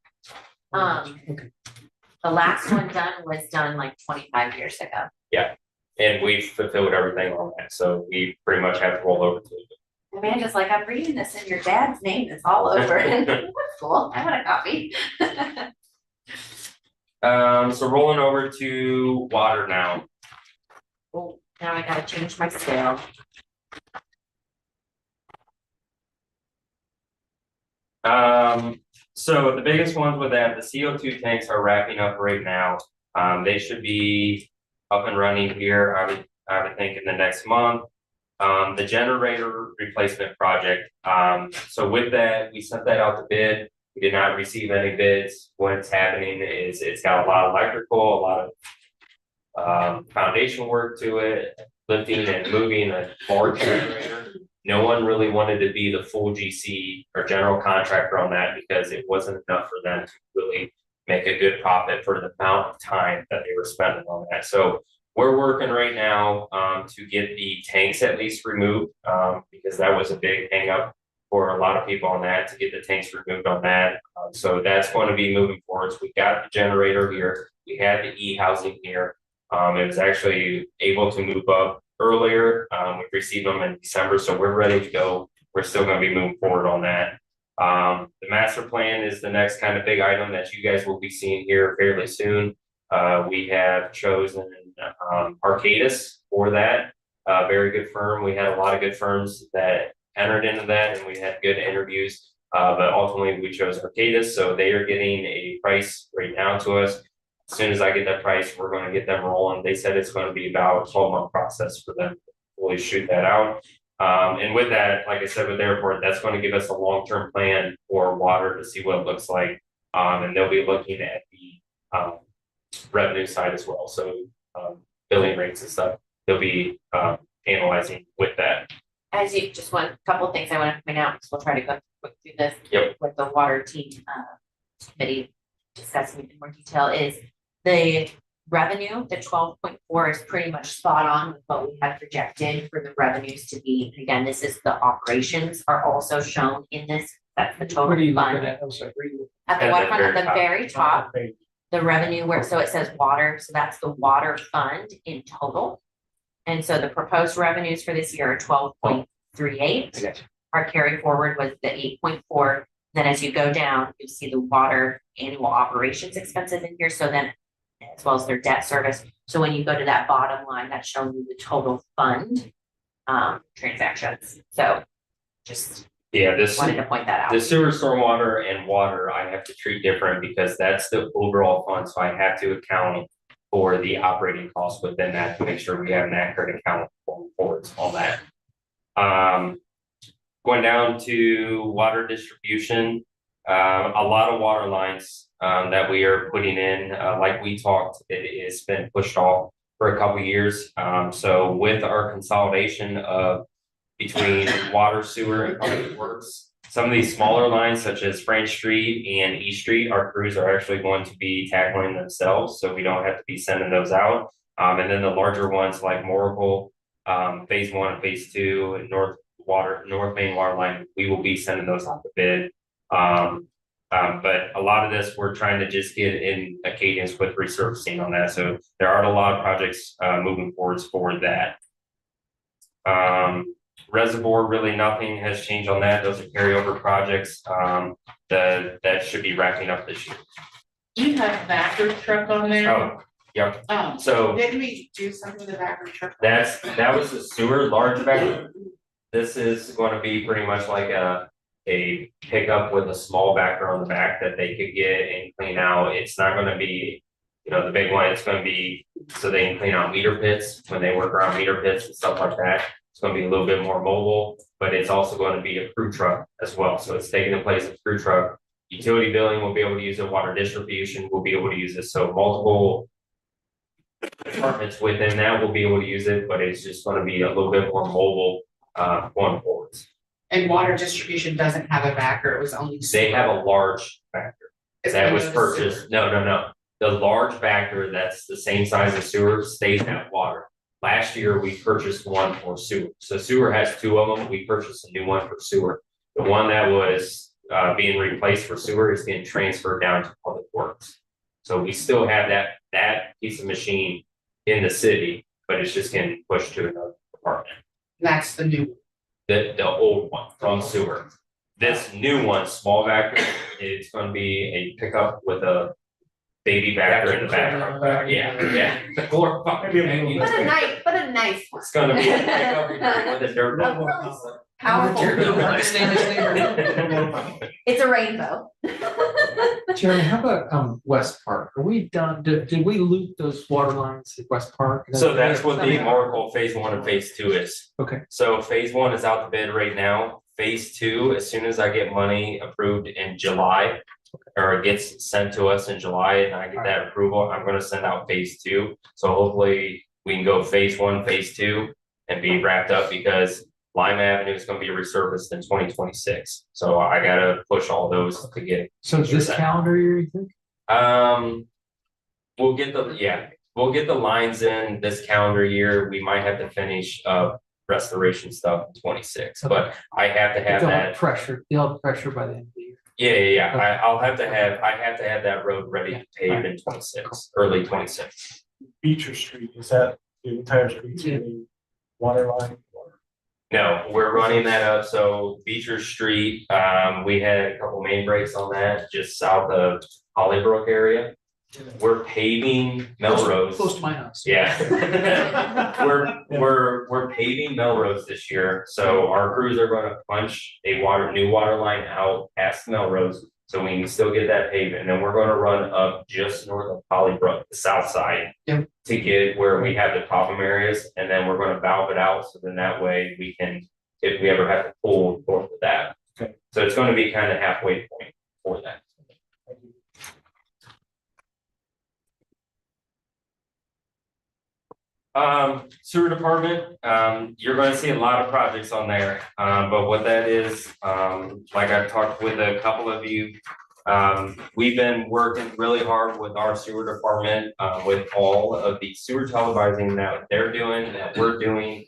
The last one was done like 25 years ago. Yeah, and we've fulfilled everything on that, so we pretty much have to roll over to it. Amanda's like, I'm reading this and your dad's name is all over it. That's cool. I want a copy. So rolling over to water now. Oh, now I gotta change my scale. So the biggest ones with that, the CO2 tanks are wrapping up right now. They should be up and running here, I would think in the next month. The generator replacement project. So with that, we sent that out to bid. We did not receive any bids. What's happening is it's got a lot of electrical, a lot of foundation work to it, lifting and moving a large generator. No one really wanted to be the full GC or general contractor on that because it wasn't enough for them to really make a good profit for the amount of time that they were spending on that. So we're working right now to get the tanks at least removed because that was a big hang up for a lot of people on that, to get the tanks removed on that. So that's going to be moving forward. So we got the generator here. We had the e-housing here. It was actually able to move up earlier. We received them in December, so we're ready to go. We're still going to be moving forward on that. The master plan is the next kind of big item that you guys will be seeing here fairly soon. We have chosen Arcadis for that. Very good firm. We had a lot of good firms that entered into that, and we had good interviews. But ultimately, we chose Arcadis, so they are getting a price right now to us. As soon as I get that price, we're going to get them rolling. They said it's going to be about a 12-month process for them to fully shoot that out. And with that, like I said, with the airport, that's going to give us a long-term plan for water to see what it looks like. And they'll be looking at the revenue side as well. So billing rates and stuff, they'll be analyzing with that. As you just want a couple of things I want to point out, because we'll try to go through this with the water team committee discussing in more detail, is the revenue, the 12.4 is pretty much spot on with what we had projected for the revenues to be. Again, this is the operations are also shown in this. That's the total What are you fund. looking at? I'm sorry, read it. At the one front, at the very top, Okay. the revenue where, so it says water, so that's the water fund in total. And so the proposed revenues for this year are 12.38. Our carry forward was the 8.4. Then as you go down, you see the water annual operations expenses in here. So then as well as their debt service. So when you go to that bottom line, that's showing you the total fund transactions. So just Yeah, this. wanted to point that The out. sewer, stormwater and water, I have to treat different because that's the overall fund, so I have to account for the operating costs within that to make sure we have an accurate account for all that. Going down to water distribution, a lot of water lines that we are putting in, like we talked, it has been pushed off for a couple of years. So with our consolidation of between water, sewer, and public works, some of these smaller lines such as French Street and East Street, our crews are actually going to be tackling themselves, so we don't have to be sending those out. And then the larger ones like Moracle, phase 1 and phase 2, and North Main water line, we will be sending those out to bid. But a lot of this, we're trying to just get in a cadence with resurfacing on that. So there are a lot of projects moving forwards for that. Reservoir, really nothing has changed on that. Those are carryover projects that should be wrapping up this year. Do you have backer truck on there? Oh, yep. So Didn't we do something with the backer truck? that was the sewer large backer. This is going to be pretty much like a pickup with a small backer on the back that they could get and clean out. It's not going to be, the big one. It's going to be so they can clean out meter pits when they work around meter pits and stuff like that. It's going to be a little bit more mobile, but it's also going to be a crew truck as well. So it's taking the place of crew truck. Utility billing will be able to use it. Water distribution will be able to use it. So multiple departments within that will be able to use it, but it's just going to be a little bit more mobile going forwards. And water distribution doesn't have a backer, it was only. They have a large factor that was purchased. No. The large factor that's the same size as sewer stays at water. Last year, we purchased one for sewer. So sewer has 2 of them. We purchased a new one for sewer. The one that was being replaced for sewer is getting transferred down to public works. So we still have that piece of machine in the city, but it's just getting pushed to another department. That's the new. The old one from sewer. This new one, small backer, it's going to be a pickup with a baby backer in the back. Yeah. The floor. But a nice one. It's gonna be a pickup with a dirt bike. Powerful. It's a rainbow. Jeremy, how about West Park? Are we done? Did we loop those water lines at West Park? So that's what the Oracle phase 1 and phase 2 is. Okay. So phase 1 is out the bid right now. Phase 2, as soon as I get money approved in July, or it gets sent to us in July and I get that approval, I'm gonna send out phase 2. So hopefully we can go phase 1, phase 2 and be wrapped up because Lima Avenue is gonna be resurfaced in 2026. So I gotta push all those to get. So this calendar year, you think? We'll get the lines in this calendar year. We might have to finish restoration stuff in 26, but I have to have They'll that have pressure. They'll have pressure by the end of the year. Yeah. I have to have that road ready to pave in 26, early 26. Beecher Street, is that the entire street, water line? No, we're running that up. So Beecher Street, we had a couple main breaks on that just south of Hollybrook area. We're paving Melrose. Close to my house. Yeah. We're paving Melrose this year. So our crews are going to punch a new water line out past Melrose. So we can still get that paved. And then we're going to run up just north of Hollybrook, the south side. Yep. To get where we have the problem areas. And then we're going to valve it out. So then that way we can, if we ever have to pull forth with that. Okay. So it's going to be kind of halfway point for that. Sewer department, you're going to see a lot of projects on there. But what that is, like I've talked with a couple of you, we've been working really hard with our sewer department, with all of the sewer televising that they're doing, that we're doing,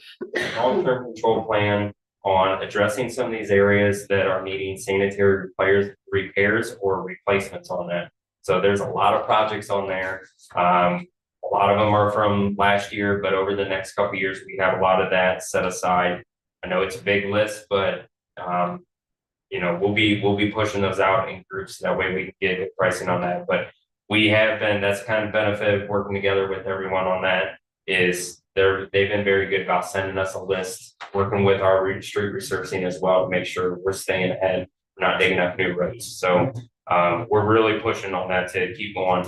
long-term control plan on addressing some of these areas that are needing sanitary repairs or replacements on that. So there's a lot of projects on there. A lot of them are from last year, but over the next couple of years, we have a lot of that set aside. I know it's a big list, but we'll be pushing those out in groups. That way we can get pricing on that. But we have been, that's kind of benefit of working together with everyone on that is they've been very good about sending us a list, working with our street resurfacing as well to make sure we're staying ahead, we're not digging up new roads. So we're really pushing on that to keep going.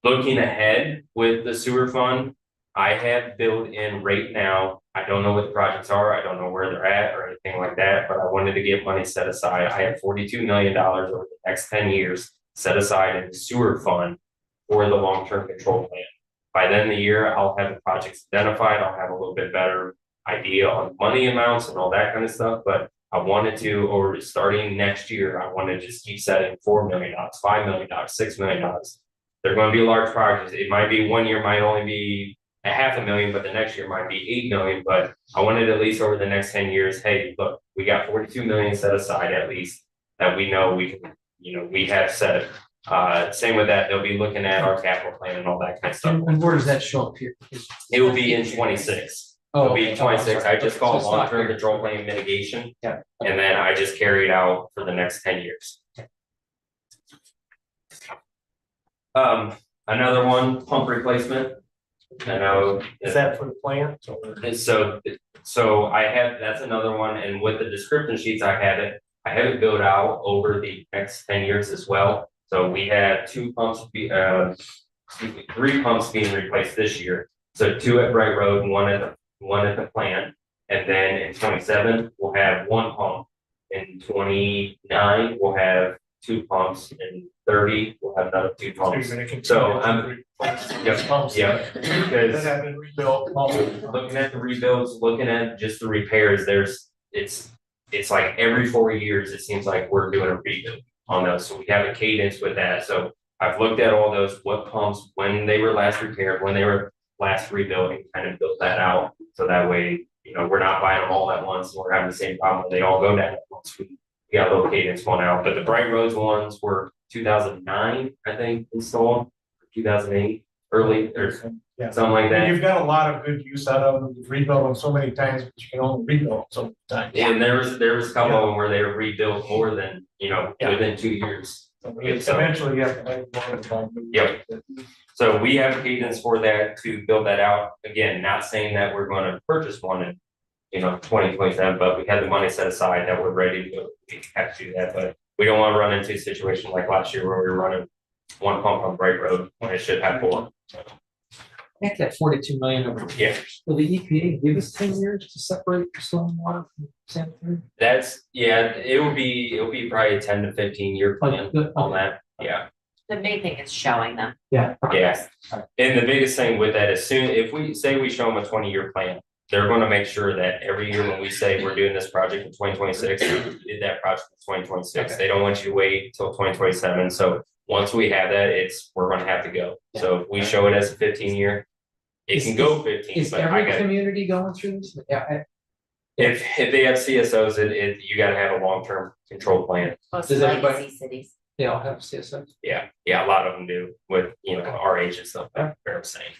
Looking ahead with the sewer fund, I have built in right now, I don't know what the projects are, I don't know where they're at or anything like that, but I wanted to get money set aside. I have $42 million over the next 10 years set aside in the sewer fund for the long-term control plan. By then the year, I'll have the projects identified, I'll have a little bit better idea on money amounts and all that kind of stuff, but I wanted to, or starting next year, I want to just keep setting $4 million, $5 million, $6 million. They're going to be large projects. It might be one year might only be $500,000, but the next year might be 8 million. But I wanted at least over the next 10 years, hey, look, we got 42 million set aside at least that we know we can, we have set. Same with that, they'll be looking at our capital plan and all that kind of stuff. And where does that show up here? It will be in 26. It'll be in 26. I just call it long-term control plan mitigation. Yeah. And then I just carry it out for the next 10 years. Another one, pump replacement. I know. Is that for the plant? And so I have, that's another one, and with the description sheets, I have it built out over the next 10 years as well. So we have 3 pumps being replaced this year. So 2 at Bright Road, one at the plant, and then in 27 we'll have 1 pump. In 29 we'll have 2 pumps, and 30 we'll have another 2 pumps. So I'm because looking at the rebuilds, looking at just the repairs, it's like every 4 years it seems like we're doing a rebuild on those. So we have a cadence with that. So I've looked at all those, what pumps, when they were last repaired, when they were last rebuilding, kind of built that out. So that way, we're not buying them all at once and we're having the same problem. They all go down at once. We got a little cadence going out, but the Bright Roads ones were 2009, I think, installed, 2008, early or something like that. You've got a lot of good use out of them. You've rebuilt them so many times, but you can only rebuild them so many times. Yeah. And there was a couple of them where they were rebuilt more than, within 2 years. Eventually you have to make more. Yep. So we have a cadence for that to build that out. Again, not saying that we're going to purchase one in 2027, but we have the money set aside that we're ready to go. We have to do that, but we don't want to run into a situation like last year where we were running 1 pump on Bright Road when it should have 4. Make that 42 million over. Yeah. Will the EPA give us 10 years to separate stormwater from sanitary? It will be probably a 10 to 15 year plan on that. Yeah. The main thing is showing them. Yeah. Yeah. And the biggest thing with that is if we say we show them a 20-year plan, they're going to make sure that every year when we say we're doing this project in 2026, we did that project in 2026. They don't want you to wait till 2027. So once we have that, we're going to have to go. So if we show it as a 15-year, it can go 15. Is every community going through this? Yeah. If they have CSOs, you got to have a long-term control plan. Most Does everybody- legacy cities. They all have CSO. Yeah, a lot of them do with our age and stuff. Like I'm saying.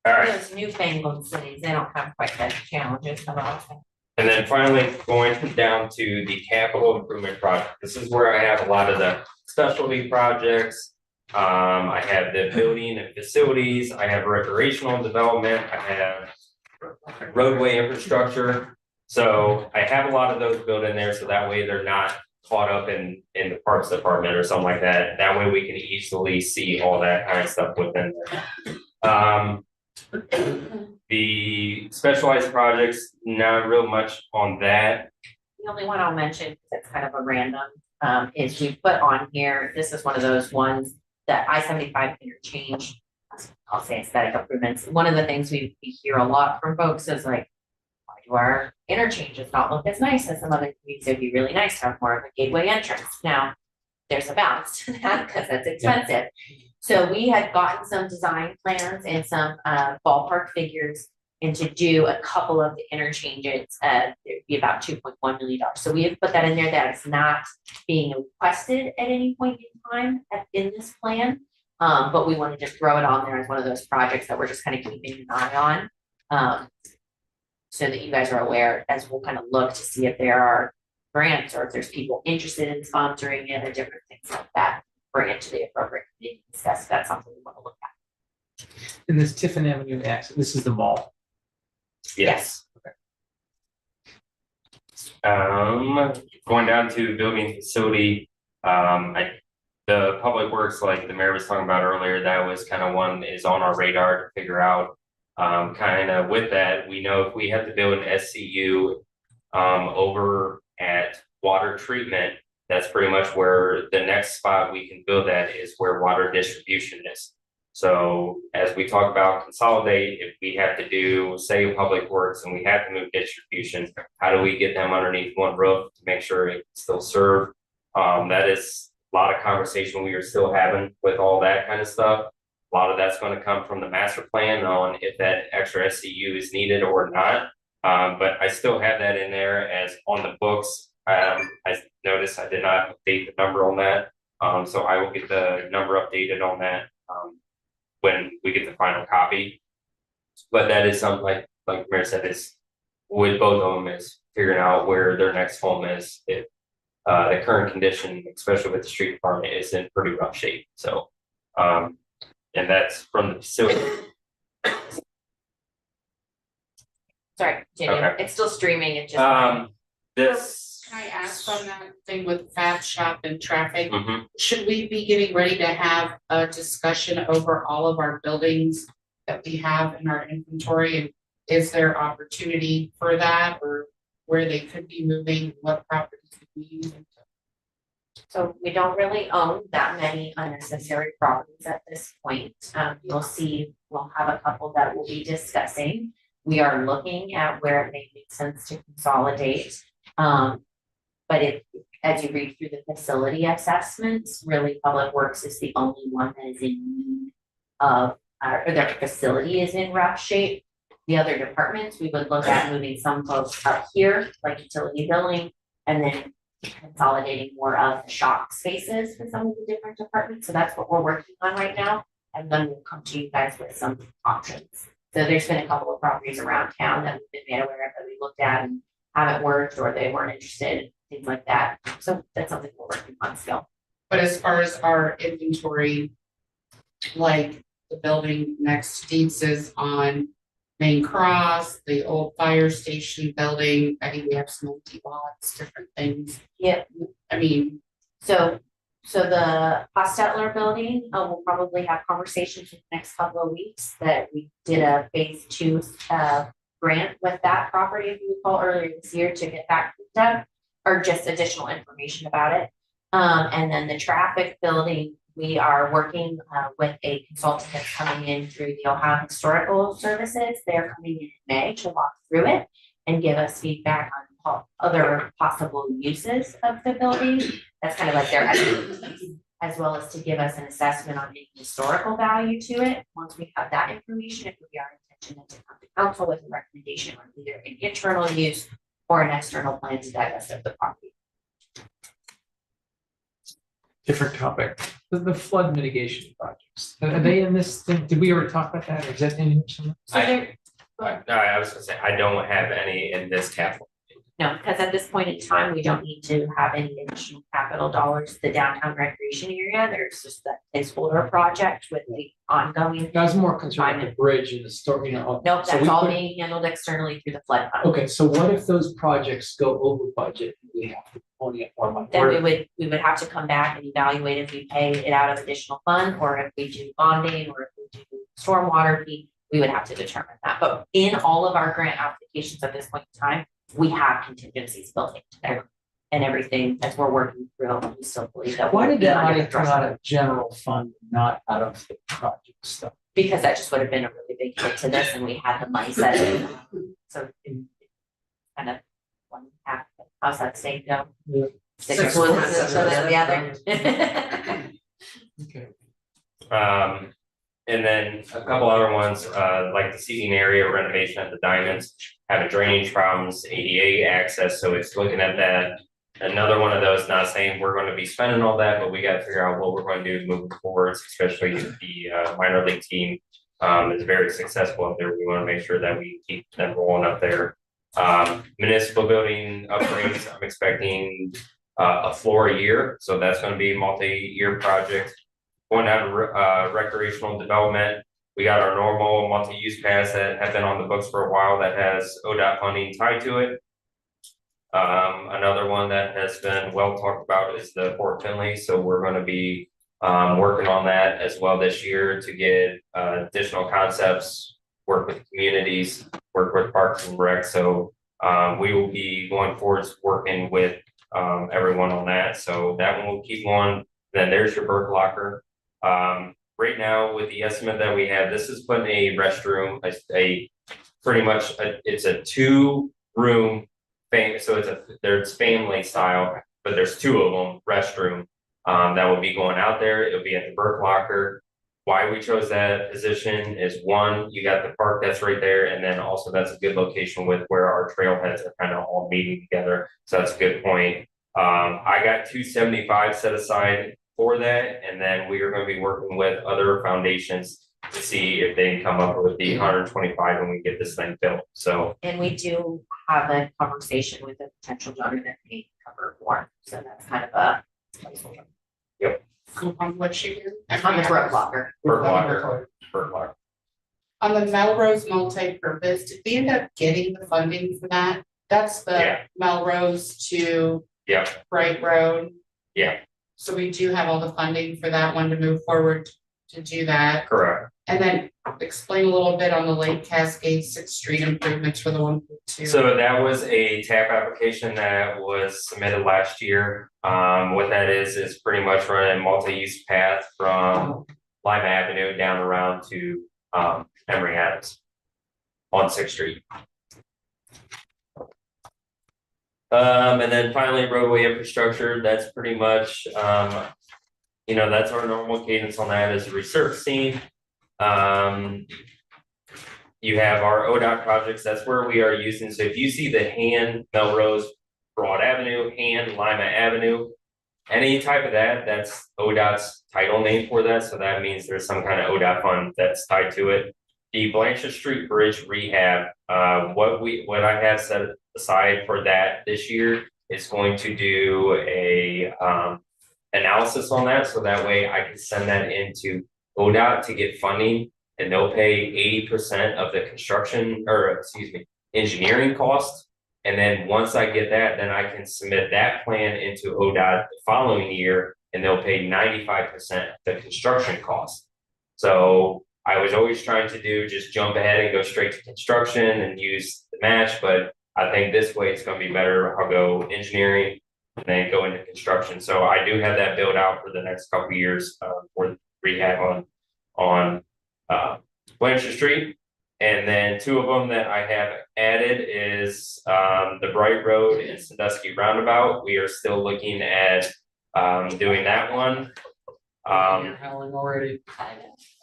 All right. Those newfangled cities, they don't have quite that challenges of all. And then finally, going down to the capital improvement project. This is where I have a lot of the specialty projects. I have the building and facilities. I have recreational development. I have roadway infrastructure. So I have a lot of those built in there, so that way they're not caught up in the parks department or something like that. That way we can easily see all that kind of stuff within there. The specialized projects, not real much on that. The only one I'll mention, that's kind of a random, is we put on here, this is one of those ones that I-75 interchange. I'll say aesthetic improvements. One of the things we hear a lot from folks is like, why do our interchanges not look as nice as some other communities? It'd be really nice to have more of a gateway entrance. Now, there's a balance to that because that's expensive. So we had gotten some design plans and some ballpark figures, and to do a couple of the interchanges, it'd be about $2.1 million. So we have put that in there. That is not being requested at any point in time in this plan. But we wanted to throw it on there as one of those projects that we're just kind of keeping an eye on. So that you guys are aware as we'll kind of look to see if there are grants, or if there's people interested in sponsoring it or different things like that, bring it to the appropriate committee, and discuss if that's something we want to look at. In this Tiffin Avenue access, this is the mall. Yes. Going down to building facility, the public works, like the mayor was talking about earlier, that was kind of one is on our radar to figure out. Kind of with that, we know if we have to build an SCU over at water treatment, that's pretty much where the next spot we can build that is where water distribution is. So as we talk about consolidate, if we have to do, say, public works and we have to move distribution, how do we get them underneath one roof to make sure it can still serve? That is a lot of conversation we are still having with all that kind of stuff. A lot of that's going to come from the master plan on if that extra SCU is needed or not. But I still have that in there as on the books. I noticed I did not update the number on that. So I will get the number updated on that when we get the final copy. But that is something like the mayor said, is with both of them is figuring out where their next home is. If the current condition, especially with the street department, is in pretty rough shape. So and that's from the facility. Sorry, continue. Okay. It's still streaming, it just. This. Can I ask on that thing with fab shop and traffic? Mhm. Should we be getting ready to have a discussion over all of our buildings that we have in our inventory? And is there opportunity for that, or where they could be moving, what properties could we use? So we don't really own that many unnecessary properties at this point. You'll see, we'll have a couple that we'll be discussing. We are looking at where it may make sense to consolidate. But if, as you read through the facility assessments, really Public Works is the only one that is in need of, or their facility is in rough shape. The other departments, we would look at moving some folks up here, like utility billing, and then consolidating more of the shop spaces for some of the different departments. So that's what we're working on right now. And then we'll come to you guys with some options. So there's been a couple of properties around town that we've been made aware of that we looked at and haven't worked, or they weren't interested, things like that. So that's something we're working on still. But as far as our inventory, like the building next to Deeds is on Main Cross, the old fire station building, I think we have some empty lots, different things. Yeah. I mean, So the Hostetler building, we'll probably have conversations in the next couple of weeks that we did a phase 2 grant with that property, if you recall, earlier this year to get that done, or just additional information about it. And then the traffic building, we are working with a consultant that's coming in through the Ohio Historical Services. They're coming in May to walk through it and give us feedback on other possible uses of the building. That's kind of like their expertise, as well as to give us an assessment on any historical value to it. Once we have that information, it would be our intention to come to council with a recommendation on either an internal use or an external plan to divest of the property. Different topic. The flood mitigation projects. Are they in this thing? Did we already talk about that? Or is that in here somewhere? I was gonna say, I don't have any in this capital. No, because at this point in time, we don't need to have any additional capital dollars. The downtown recreation area, there's just that placeholder project with the ongoing. I was more concerned with the bridge and the story, Nope, so that's we all put- being handled externally through the flood fund. Okay, so what if those projects go over budget? We have to only get more money. Then we would have to come back and evaluate if we pay it out of additional fund, or if we do bonding, or if we do stormwater fee, we would have to determine that. But in all of our grant applications at this point in time, we have contingencies built into there. And everything as we're working through, we still believe that. Why we'll did be that under money the come out threshold. of general fund, not out of the project stuff? Because that just would have been a really big hit to this, and we had the money set in. So kind of one half, how's that state go? Yeah. Six one, so then the other. Okay. And then a couple other ones, like the seating area renovation at the Diamonds, having drainage problems, ADA access, so it's looking at that. Another one of those, not saying we're gonna be spending all that, but we gotta figure out what we're going to do moving forward, especially if the minor league team is very successful up there. We wanna make sure that we keep them rolling up there. Municipal building upgrades, I'm expecting a floor a year, so that's gonna be a multi-year project. Going down to recreational development, we got our normal multi-use pass that have been on the books for a while that has ODOT funding tied to it. Another one that has been well talked about is the Fort Findlay, so we're gonna be working on that as well this year to get additional concepts, work with communities, work with Parks and Rec, so we will be going forwards working with everyone on that, so that one will keep going. Then there's your Burke Locker. Right now, with the estimate that we have, this is putting a restroom, pretty much, it's a 2-room so there's family style, but there's 2 of them, restroom, that will be going out there. It'll be at the Burke Locker. Why we chose that position is, one, you got the park that's right there, and then also that's a good location with where our trailheads are kind of all meeting together. So that's a good point. I got 275 set aside for that, and then we are going to be working with other foundations to see if they can come up with the 125 when we get this thing built. So, And we do have a conversation with a potential donor that may cover more, so that's kind of a placeholder. On what you do. On the Brook Locker. Burke Locker. On the Melrose multi-purpose, did we end up getting the funding for that? That's the Yeah. Melrose to Yep. Bright Road. Yeah. So we do have all the funding for that one to move forward to do that. Correct. And then explain a little bit on the Lake Cascade 6th Street improvements for the 1.2. So that was a TAP application that was submitted last year. What that is pretty much running a multi-use path from Lima Avenue down around to Emory Adams on 6th Street. And then finally roadway infrastructure, that's pretty much, that's our normal cadence on that is resurfacing. You have our ODOT projects, that's where we are using, so if you see the Han, Melrose, Broad Avenue, Han, Lima Avenue, any type of that's ODOT's title name for that, so that means there's some kind of ODOT fund that's tied to it. The Blanchard Street Bridge rehab, what I have set aside for that this year is going to do a analysis on that, so that way I can send that into ODOT to get funding, and they'll pay 80% of the engineering cost. And then once I get that, then I can submit that plan into ODOT the following year, and they'll pay 95% of the construction cost. So I was always trying to just jump ahead and go straight to construction and use the match, but I think this way it's gonna be better. I'll go engineering and then go into construction. So I do have that built out for the next couple of years for rehab on Blanchard Street. And then 2 of them that I have added is the Bright Road and Sandusky Roundabout. We are still looking at doing that one. You're howling already.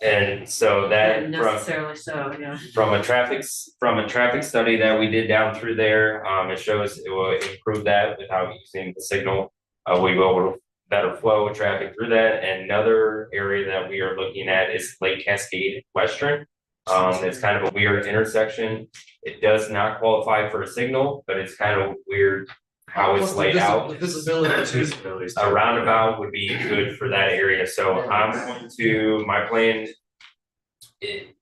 And so that Necessarily so, yeah. from a traffic study that we did down through there, it shows it will improve that without using the signal. We will better flow of traffic through that. And another area that we are looking at is Lake Cascade Western. It's kind of a weird intersection. It does not qualify for a signal, but it's kind of weird how it's laid out. Visibility. A roundabout would be good for that area, so my plan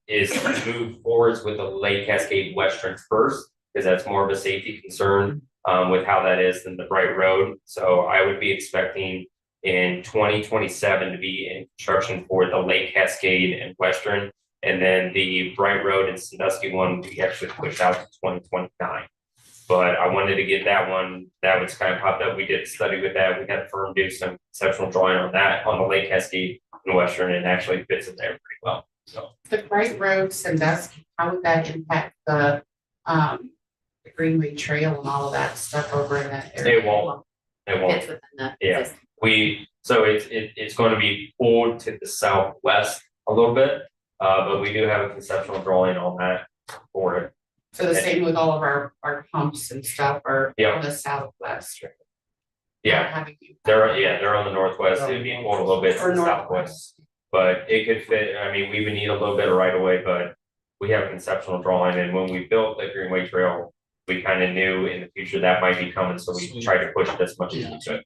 is to move forwards with the Lake Cascade Western first, because that's more of a safety concern with how that is than the Bright Road. So I would be expecting in 2027 to be in construction for the Lake Cascade and Western, and then the Bright Road and Sandusky one we actually pushed out to 2029. But I wanted to get that one, that was kind of popped up. We did a study with that. We had a firm do some conceptual drawing on that on the Lake Cascade and Western, and actually fits in there pretty well. So The Bright Road, Sandusky, how would that impact the Greenway Trail and all of that stuff over in that area? it won't. It's within the. Yeah. It's going to be pulled to the southwest a little bit, but we do have a conceptual drawing on that for it. So the same with all of our pumps and stuff are Yeah. on the southwest. Right? Yeah, Not having you- they're on the northwest. It'd be pulled a little bit to Or the southwest, but it could fit. I mean, we would need a little bit of right of way, but we have a conceptual drawing, and when we built the Greenway Trail, we kind of knew in the future that might be coming, so we tried to push it as much as we could.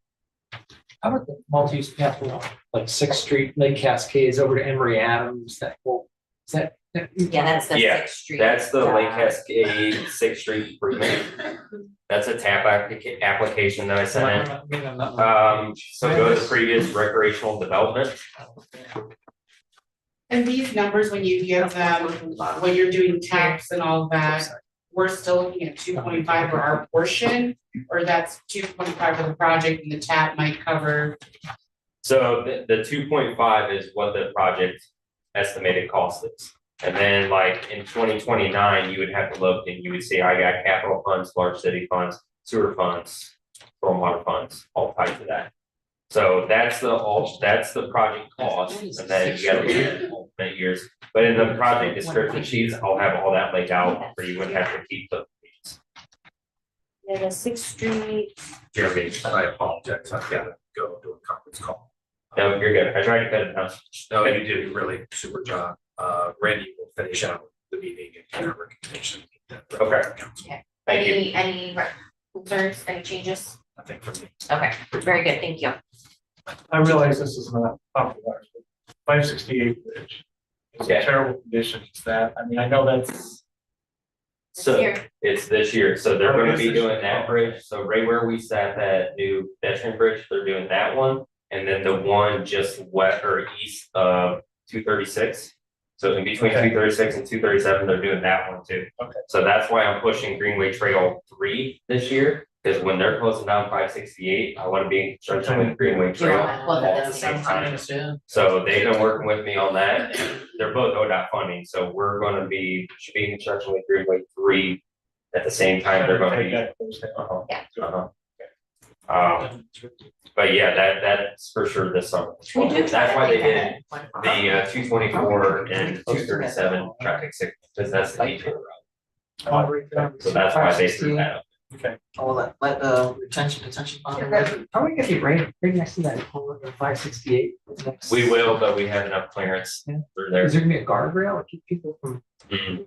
How about the multi-use capital, like Sixth Street, Lake Cascades over to Emory Adams, that whole, is that? Yeah, that's the Yeah, Sixth Street. That's the Lake Cascade Sixth Street improvement. That's a TAP application that I sent in. So go to the previous recreational development. And these numbers, when you give them, when you're doing tax and all that, we're still looking at 2.5 for our portion, or that's 2.5 for the project and the TAP might cover. So the 2.5 is what the project estimated cost is. And then like in 2029, you would have to look and you would see, I got capital funds, large city funds, sewer funds, stormwater funds, all tied to that. So that's the project cost, and then you gotta look at alternate years. But in the project description sheets, I'll have all that laid out, or you wouldn't have to keep the. Yeah, the Sixth Street. Jeremy, I apologize, I've got to go to a conference call. No, you're good. I tried to cut it down. No, you did a really super job. Randy will finish out the meeting and kind of recommendation. Okay. Thank you. Any concerns, any changes? I think for me. Okay, very good, thank you. I realize this is not popular, but 568 bridge. It's in Yeah. terrible condition, it's that, I mean, I know that's, So Here. it's this year, so they're Oh, it gonna is be this year. doing that bridge, so right where we sat that new pedestrian bridge, they're doing that one. And then the one just west or east of 236. So in between Okay. 236 and 237, they're doing that one too. Okay. So that's why I'm pushing Greenway Trail 3 this year, because when they're closing down 568, I wanna be in conjunction with Greenway Trail. Well, at the same time. So they've been working with me on that, and they're both ODOT funding, so we're gonna be, should be in conjunction with Greenway 3. At the same time, they're gonna take be. that close down. Uh-huh, Yeah. uh-huh. But yeah, that's for sure this summer. We do try That's to why they think did ahead. the 224 and 237 traffic signal, because that's the nature of the route. So that's why they threw that up. Okay, All that, retention. Are we gonna be right next to that, 568? We will, but we have enough clearance Yeah. through there. Is there gonna be a guardrail to keep people from?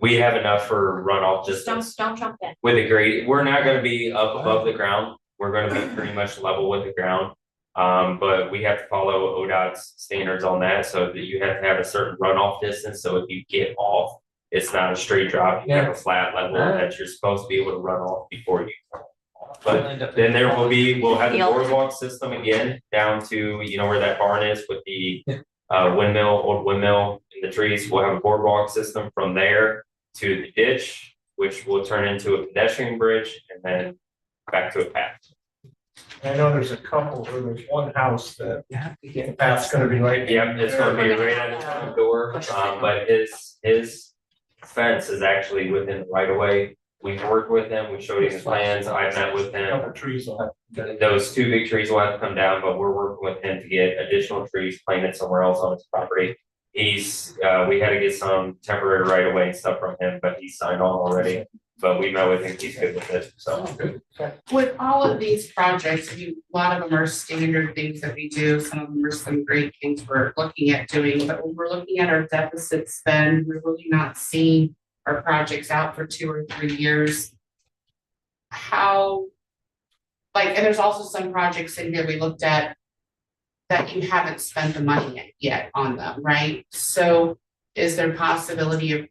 We have enough for runoff Just distance. don't jump in. With the grade, we're not gonna be up above the ground, we're gonna be pretty much level with the ground. But we have to follow ODOT's standards on that, so that you have to have a certain runoff distance, so if you get off. It's not a straight drop, you have a flat level that you're supposed to be able to run off before you. But then we'll have the boardwalk system again, down to, you know, where that barn is with the old windmill in the trees, we'll have a boardwalk system from there to the ditch, which will turn into a pedestrian bridge and then back to a path. I know there's a couple, where there's one house that You have to the get. path's gonna be right. Yep, it's gonna be right at his front door, but his fence is actually within the right of way. We've worked with him, we showed him his plans, I've met with him. Couple trees on it. Those 2 big trees will have to come down, but we're working with him to get additional trees planted somewhere else on his property. We had to get some temporary right of way and stuff from him, but he's signed on already. But we met with him, he's good with it, so. With all of these projects, a lot of them are standard things that we do, some of them are some great things we're looking at doing, but when we're looking at our deficit spend, we're really not seeing our projects out for 2 or 3 years. How, like, and there's also some projects in here we looked at that you haven't spent the money yet on them, right? So is there possibility of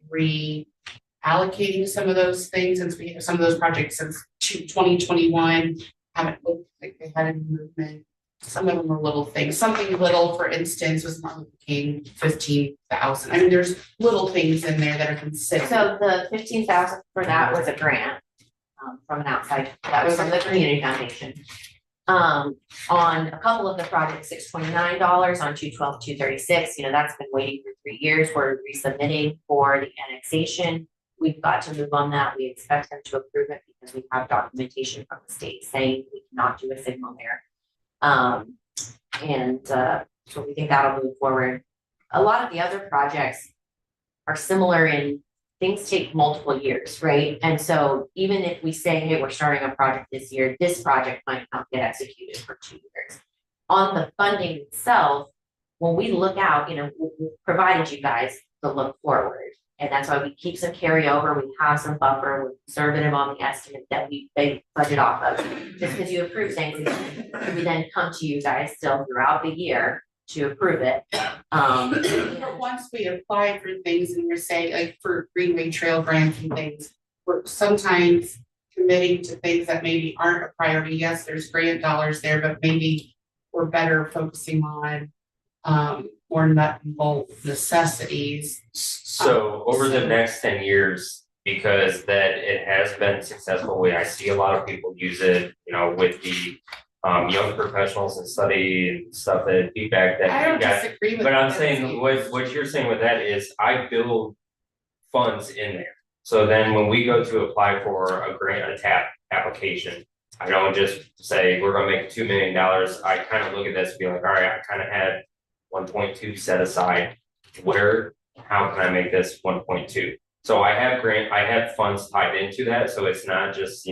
allocating some of those things, since we have some of those projects since 2021 haven't looked like they had any movement. Some of them are little things, something little, for instance, was Martin Luther King, 15,000. I mean, there's little things in there that are considered. So the 15,000 for that was a grant from an outside, that was from the Community Foundation. On a couple of the projects, $629 on 212, 236, you know, that's been waiting for 3 years. We're resubmitting for the annexation. We've got to move on that. We expect them to approve it because we have documentation from the state saying we cannot do a signal there. So we think that'll move forward. A lot of the other projects are similar in things take multiple years, right? And so even if we say, hey, we're starting a project this year, this project might not get executed for 2 years. On the funding itself, when we look out, you know, we provided you guys the look forward. And that's why we keep some carryover, we have some buffer, we're conservative on the estimate that they budget off of. Just because you approve things, we then come to you guys still throughout the year to approve it. But once we apply for things and we're saying, like for Greenway Trail grants and things, we're sometimes committing to things that maybe aren't a priority. Yes, there's grant dollars there, but maybe we're better focusing on more nut and bolt necessities. So over the next 10 years, because that it has been successful, I see a lot of people use it, with the young professionals and study and stuff, that feedback that I you don't got. disagree with. But I'm that. saying what you're saying with that is I build funds in there. So then when we go to apply for a grant, a TAP application, I don't just say we're gonna make $2 million. I kind of look at this and be like, all right, I kind of had 1.2 set aside. How can I make this 1.2? So I have funds tied into that. So it's not just,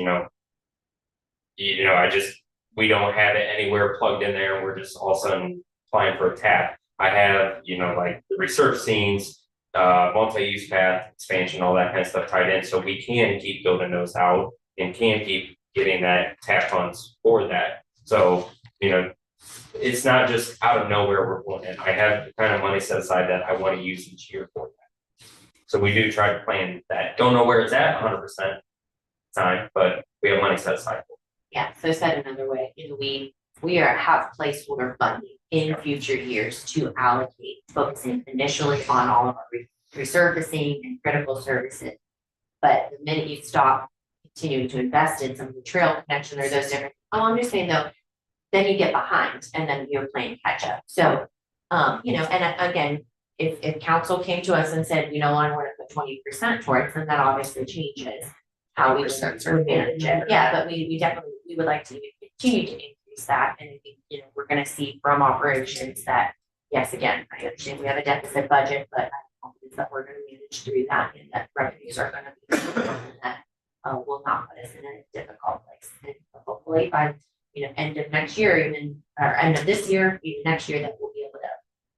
we don't have it anywhere plugged in there. We're just all of a sudden applying for a TAP. I have, like the research scenes, multi-use path expansion, all that kind of stuff tied in. So we can keep building those out and can keep getting that TAP funds for that. So, it's not just out of nowhere we're pulling in. I have the kind of money set aside that I want to use each year for that. So we do try to plan that. Don't know where it's at 100% time, but we have money set aside for it. Yeah, so said another way, we have placeholder funding in future years to allocate, focusing initially on all of our resurfacing and critical services. But the minute you stop continuing to invest in some of the trail connection or those different, I'm just saying though, then you get behind and then you're playing catch up. So, and again, if council came to us and said, I want to put 20% towards, then that obviously changes how we would manage it. Yeah, but we definitely, we would like to continue to increase that. And I think, we're going to see from operations that, yes, again, I understand we have a deficit budget, but I'm confident that we're going to manage through that and that revenues are going to be that will not put us in a difficult place. And hopefully by end of next year, or end of this year, even next year, that we'll be able to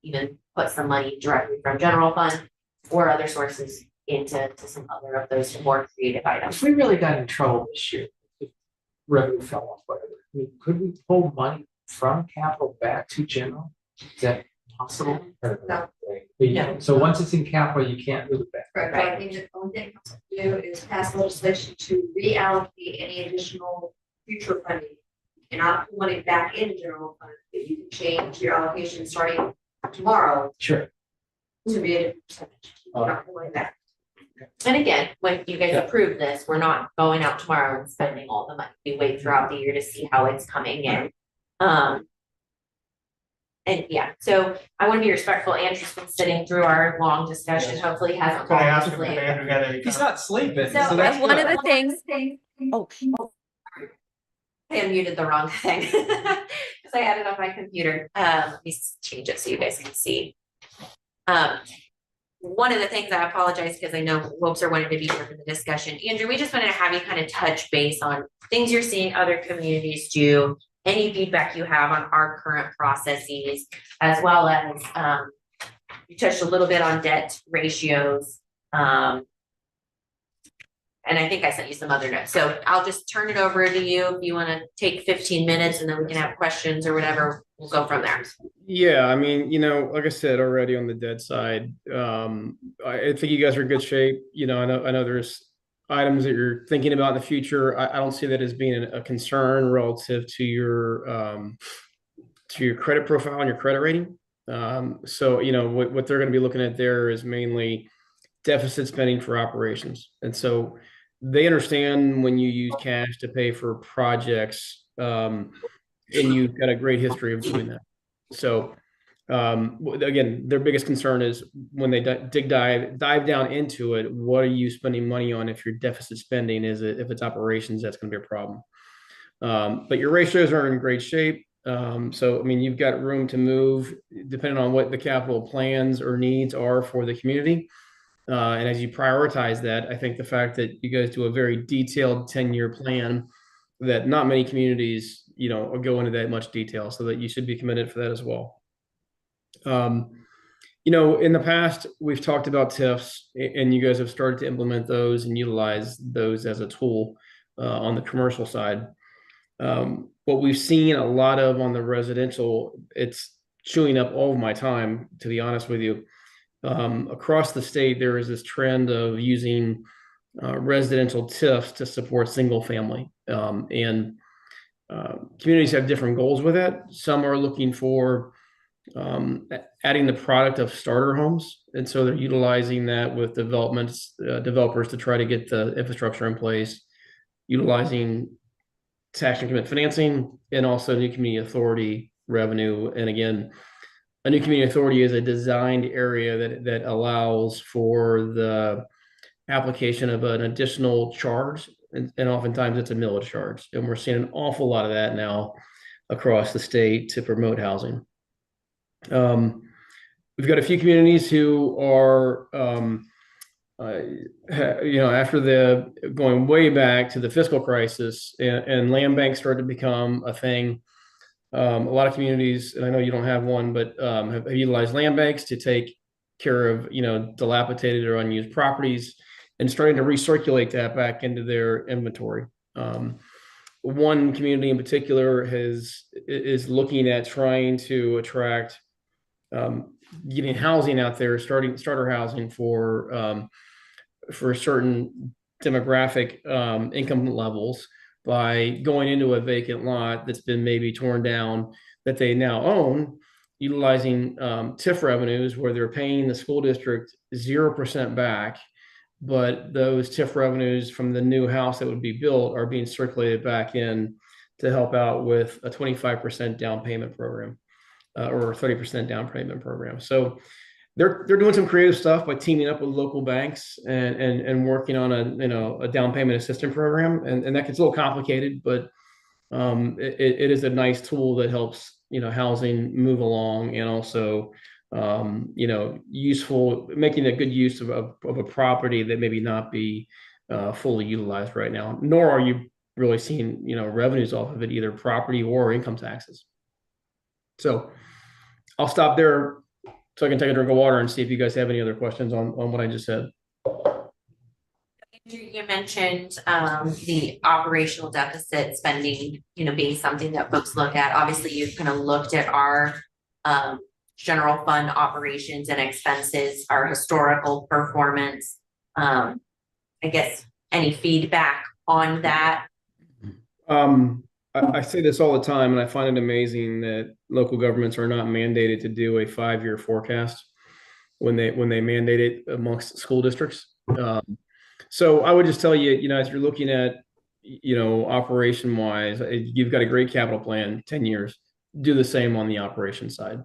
even put some money directly from general fund or other sources into some other of those more creative items. If we really got in trouble this year, if revenue fell off, whatever, could we pull money from capital back to general? Is that possible? No. Yeah. So once it's in capital, you can't move it back. Correct. I think the only thing council can do is pass legislation to reallocate any additional future funding. And not put money back in general fund, but you can change your allocation starting tomorrow Sure. to be a different percentage. You're not going back. And again, when you guys approve this, we're not going out tomorrow and spending all the money. We wait throughout the year to see how it's coming in. And yeah, so I want to be respectful. Andrew's been sitting through our long discussion. Hopefully hasn't. Can I ask fallen if asleep. Andrew got any? He's not sleeping. So that's one good. of the things. Oh, I unmuted the wrong thing because I had it on my computer. Let me change it so you guys can see. One of the things, I apologize because I know hopes are wanting to be here for the discussion. Andrew, we just wanted to have you kind of touch base on things you're seeing other communities do, any feedback you have on our current processes, as well as you touched a little bit on debt ratios. And I think I sent you some other notes. So I'll just turn it over to you if you want to take 15 minutes and then we can have questions or whatever. We'll go from there. Yeah, I mean, like I said already on the debt side, I think you guys are in good shape. I know there's items that you're thinking about in the future. I don't see that as being a concern relative to your credit profile and your credit rating. So what they're going to be looking at there is mainly deficit spending for operations, and so they understand when you use cash to pay for projects, and you've got a great history of doing that. So again, their biggest concern is when they dive down into it, what are you spending money on? If your deficit spending if it's operations, that's going to be a problem. But your ratios are in great shape. So, I mean, you've got room to move depending on what the capital plans or needs are for the community. And as you prioritize that, I think the fact that you guys do a very detailed 10-year plan that not many communities, go into that much detail, so that you should be committed for that as well. In the past, we've talked about TIFs, and you guys have started to implement those and utilize those as a tool on the commercial side. What we've seen a lot of on the residential, it's chewing up all of my time, to be honest with you. Across the state, there is this trend of using residential TIFs to support single family. And communities have different goals with that. Some are looking for adding the product of starter homes. And so they're utilizing that with developers to try to get the infrastructure in place, utilizing tax increment financing and also new community authority revenue. And again, a new community authority is a designed area that allows for the application of an additional charge. And oftentimes it's a millage charge. And we're seeing an awful lot of that now across the state to promote housing. We've got a few communities who are, after the going way back to the fiscal crisis and land banks started to become a thing. A lot of communities, and I know you don't have one, but have utilized land banks to take care of, dilapidated or unused properties and starting to recirculate that back into their inventory. One community in particular is looking at trying to attract getting housing out there, starter housing for certain demographic income levels by going into a vacant lot that's been maybe torn down that they now own, utilizing TIF revenues where they're paying the school district 0% back, but those TIF revenues from the new house that would be built are being circulated back in to help out with a 25% down payment program or 30% down payment program. So they're doing some creative stuff by teaming up with local banks and working on a down payment assistance program, and that gets a little complicated, but it is a nice tool that helps housing move along and also useful, making a good use of a property that maybe not be fully utilized right now, nor are you really seeing revenues off of it, either property or income taxes. So I'll stop there so I can take a drink of water and see if you guys have any other questions on what I just said. Andrew, you mentioned the operational deficit spending, being something that folks look at. Obviously, you've kind of looked at our general fund operations and expenses, our historical performance. I guess any feedback on that? I say this all the time, and I find it amazing that local governments are not mandated to do a 5-year forecast when they mandate it amongst school districts. So I would just tell you, as you're looking at, operation wise, you've got a great capital plan, 10 years, do the same on the operation side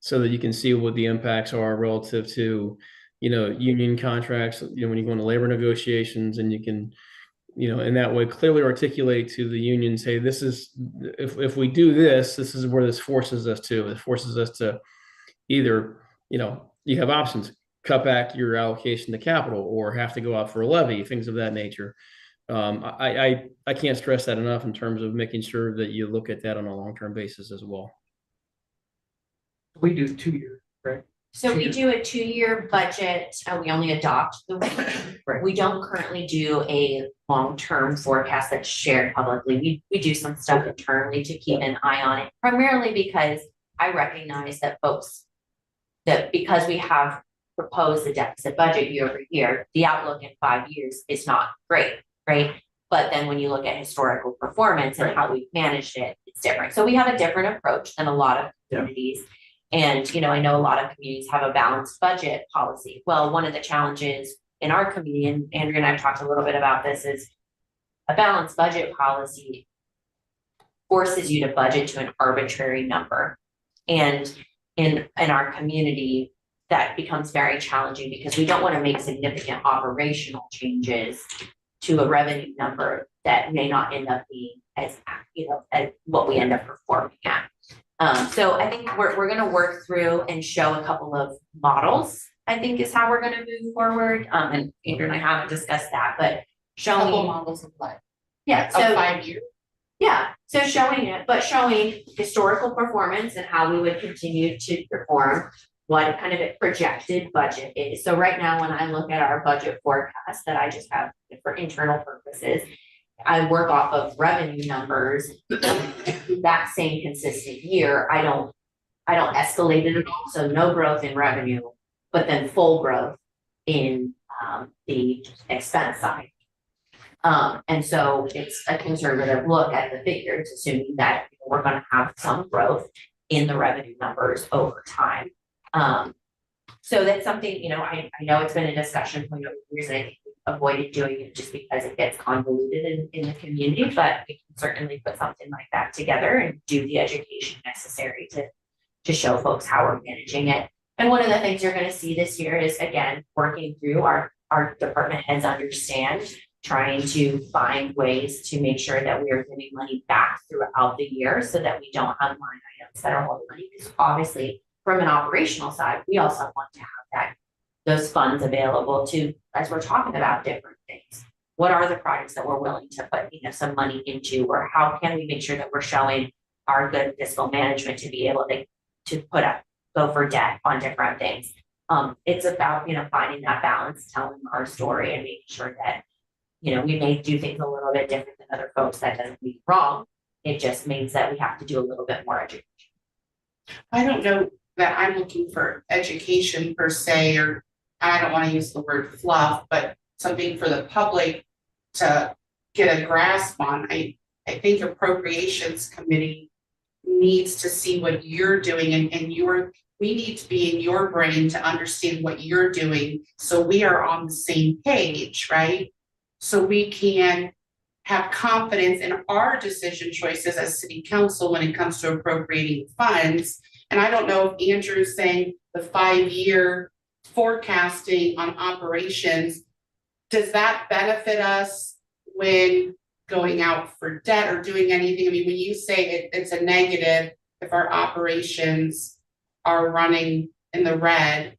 so that you can see what the impacts are relative to, union contracts, when you go into labor negotiations, and you can, in that way clearly articulate to the union, say, this is, if we do this, this is where this forces us to. It forces us to either, you have options, cut back your allocation to capital or have to go out for a levy, things of that nature. I can't stress that enough in terms of making sure that you look at that on a long-term basis as well. We do 2-year, right? So we do a 2-year budget. We only adopt Right. We don't currently do a long-term forecast that's shared publicly. We do some stuff internally to keep an eye on it, primarily because I recognize that because we have proposed a deficit budget year over year, the outlook in 5 years is not great, right? But then when you look at historical performance and how we've managed it, it's different. So we have a different approach than a lot of communities. And, I know a lot of communities have a balanced budget policy. Well, one of the challenges in our community, and Andrew and I have talked a little bit about this, is a balanced budget policy forces you to budget to an arbitrary number. And in our community, that becomes very challenging because we don't want to make significant operational changes to a revenue number that may not end up being as what we end up performing at. So I think we're going to work through and show a couple of models, I think is how we're going to move forward. And Andrew and I haven't discussed that, but showing Couple models of what? Yeah. Of So 5 years? yeah. So showing historical performance and how we would continue to perform. what kind of a projected budget is. So right now, when I look at our budget forecast that I just have for internal purposes, I work off of revenue numbers. That same consistent year, I don't escalate it at all, so no growth in revenue, but then full growth in the expense side. And so it's a conservative look at the figures, assuming that we're gonna have some growth in the revenue numbers over time. So that's something, you know, I know it's been a discussion point over years, and I think we've avoided doing it just because it gets convoluted in the community, but we can certainly put something like that together and do the education necessary to show folks how we're managing it. And one of the things you're gonna see this year is, again, working through our department heads understand, trying to find ways to make sure that we are giving money back throughout the year so that we don't have line items that are holding money. Because obviously, from an operational side, we also want to have those funds available to, as we're talking about different things. What are the projects that we're willing to put, you know, some money into, or how can we make sure that we're showing our good fiscal management to be able to go for debt on different things. It's about, you know, finding that balance, telling our story, and making sure that, you know, we may do things a little bit different than other folks. That doesn't mean wrong. It just means that we have to do a little bit more education. I don't know that I'm looking for education per se, or I don't want to use the word fluff, but something for the public to get a grasp on. I think Appropriations Committee needs to see what you're doing, and we need to be in your brain to understand what you're doing, so we are on the same page, right? So we can have confidence in our decision choices as city council when it comes to appropriating funds. And I don't know if Andrew's saying the 5-year forecasting on operations, does that benefit us when going out for debt or doing anything? I mean, when you say it's a negative, if our operations are running in the red,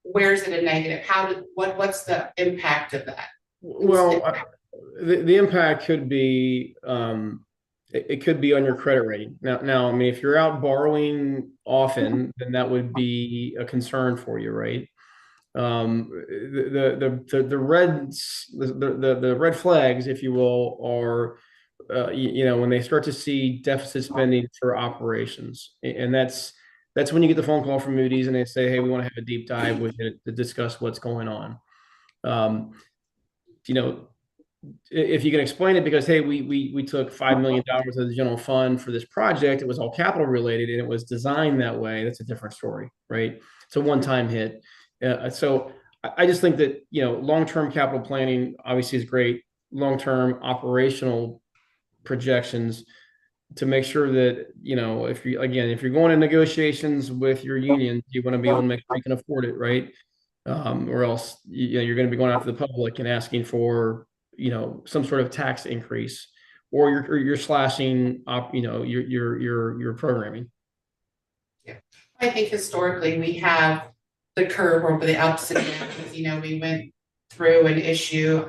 where's it a negative? What's the impact of that? Well, the impact could be, it could be on your credit rating. Now, I mean, if you're out borrowing often, then that would be a concern for you, right? The red flags, if you will, are, you know, when they start to see deficit spending for operations, and that's when you get the phone call from Moody's and they say, hey, we want to have a deep dive with it to discuss what's going on. You know, if you can explain it, because hey, we took $5 million out of the general fund for this project, it was all capital related and it was designed that way, that's a different story, right? It's a one-time hit. So I just think that, you know, long-term capital planning obviously is great, long-term operational projections to make sure that, you know, if you're going to negotiations with your union, you want to be able to make sure you can afford it, right? Or else you're going to be going out to the public and asking for, you know, some sort of tax increase, or you're slashing up, you know, your programming. Yeah, I think historically we have the curve over the ups and downs. You know, we went through an issue,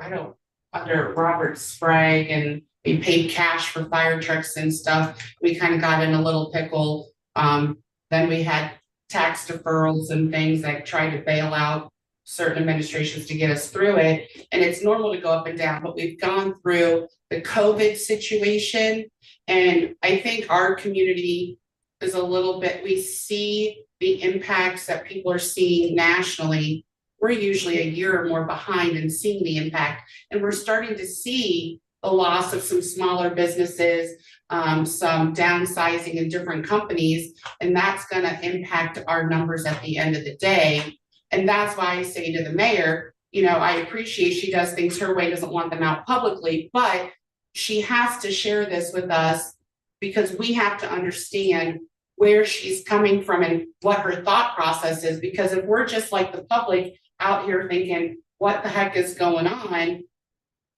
under Robert Sprague, and we paid cash for fire trucks and stuff. We kind of got in a little pickle. Then we had tax deferrals and things that tried to bail out certain administrations to get us through it. And it's normal to go up and down, but we've gone through the COVID situation. And I think our community is a little bit, we see the impacts that people are seeing nationally. We're usually a year or more behind in seeing the impact. And we're starting to see the loss of some smaller businesses, some downsizing in different companies, and that's going to impact our numbers at the end of the day. And that's why I say to the mayor, you know, I appreciate she does things her way, doesn't want them out publicly, but she has to share this with us because we have to understand where she's coming from and what her thought process is. Because if we're just like the public out here thinking, what the heck is going on?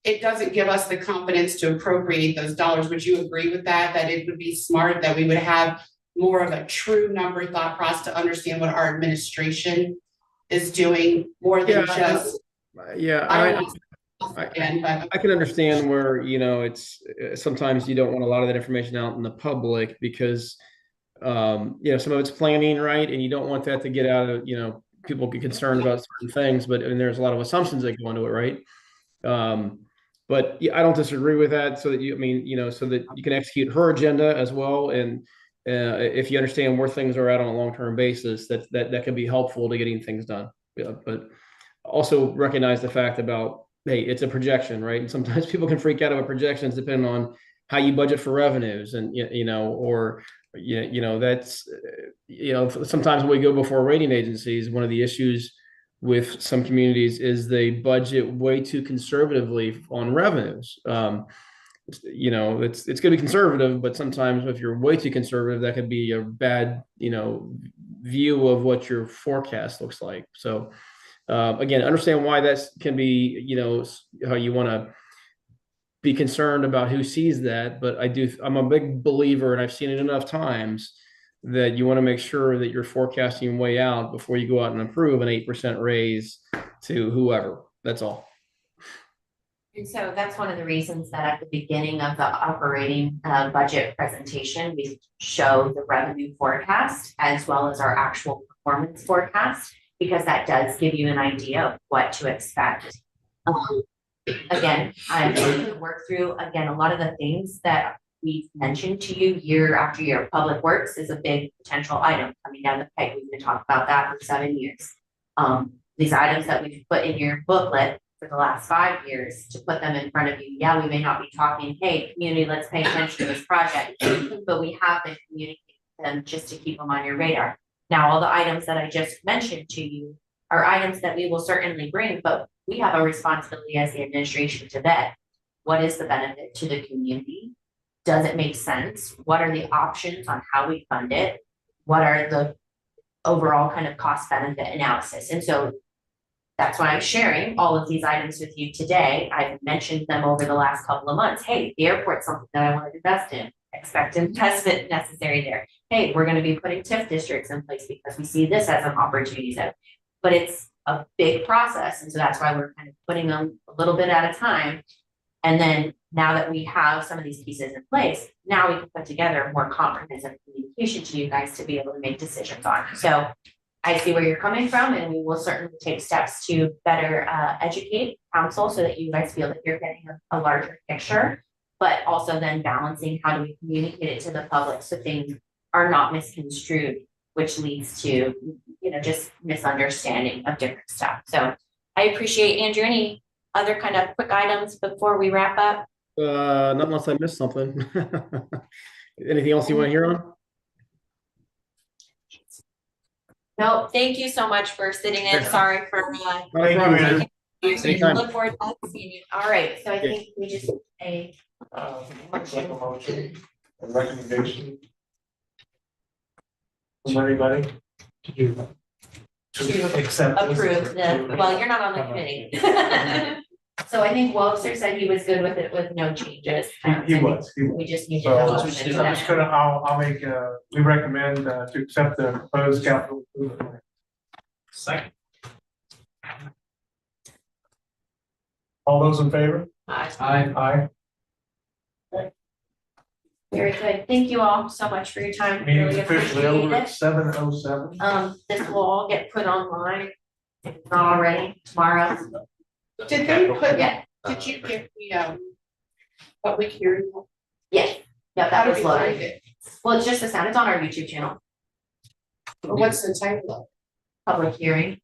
It doesn't give us the confidence to appropriate those dollars. Would you agree with that? That it would be smart that we would have more of a true number thought process to understand what our administration is doing more than just. Yeah, I can understand where, you know, it's sometimes you don't want a lot of that information out in the public because some of it's planning, right? And you don't want that to get out of, people get concerned about certain things, but and there's a lot of assumptions that go into it, right? But yeah, I don't disagree with that. So that so that you can execute her agenda as well. And if you understand where things are at on a long-term basis, that can be helpful to getting things done. Yeah, but also recognize the fact about, hey, it's a projection, right? And sometimes people can freak out about projections depending on how you budget for revenues, and that's sometimes when we go before rating agencies, one of the issues with some communities is they budget way too conservatively on revenues. It's going to be conservative, but sometimes if you're way too conservative, that could be a bad view of what your forecast looks like. So again, understand why that can be, how you want to be concerned about who sees that. But I'm a big believer, and I've seen it enough times, that you want to make sure that you're forecasting way out before you go out and approve an 8% raise to whoever. That's all. And so that's one of the reasons that at the beginning of the operating budget presentation, we show the revenue forecast as well as our actual performance forecast, because that does give you an idea of what to expect. Again, I'm going to work through, a lot of the things that we've mentioned to you year after year. Public Works is a big potential item coming down the pipe. We've been talking about that for 7 years. These items that we've put in your booklet for the last 5 years, to put them in front of you. Yeah, we may not be talking, hey, community, let's pay attention to this project, but we have been communicating them just to keep them on your radar. Now, all the items that I just mentioned to you are items that we will certainly bring, but we have a responsibility as the administration to vet what is the benefit to the community. Does it make sense? What are the options on how we fund it? What are the overall kind of cost benefit analysis? And so that's why I'm sharing all of these items with you today. I've mentioned them over the last couple of months. Hey, the airport's something that I want to invest in. Expect investment necessary there. Hey, we're going to be putting TIF districts in place because we see this as an opportunity. But it's a big process. And so that's why we're kind of putting them a little bit at a time. And then now that we have some of these pieces in place, now we can put together more comprehensive communication to you guys to be able to make decisions on. So I see where you're coming from, and we will certainly take steps to better educate council so that you guys feel that you're getting a larger picture, but also then balancing how do we communicate it to the public so things are not misconstrued, which leads to, just misunderstanding of different stuff. So I appreciate, Andrew, any other kind of quick items before we wrap up? Not unless I missed something. Anything else you want to hear on? No, thank you so much for sitting in. Sorry for Thank you. Anytime. look forward to seeing you. All right, so I think we just Make a motion, a recommendation. From anybody? To accept. this. approve the, well, you're not on the committee. So I think Webster said he was good with it with no changes. He was. We just need to. So have a I'm motion just to that. gonna, I'll make, we recommend to accept the proposed capital improvement plan. Second. All those in favor? Aye. Aye. Very good. Thank you all so much for your time. Meeting's Really officially appreciate over at it. 7:07. This will all get put online, if it's not already, tomorrow. Did they put, Yeah, did you give the, public hearing? yes. Yeah, How that do was we find loaded. it? Well, it's just the sound. It's on our YouTube channel, Or what's the title of it? public hearing.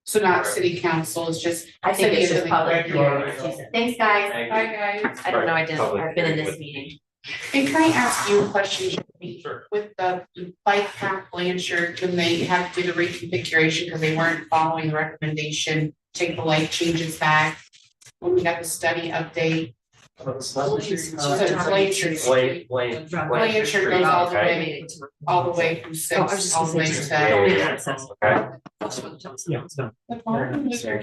So not city council, it's just. I think it's just City public Thank you, hearing. Rachel. Thanks, guys. Thank Bye, you. guys. I don't know, Public I've been in hearing this with- meeting. And can I ask you a question? Jeremy? Sure. With the bike path Blanchard, when they had to do the reconfiguration because they weren't following the recommendation, take the light changes back. When we got the study update, so Blanchard Street, Blanchard goes all the way from six, all the way to. Okay. The farm was there.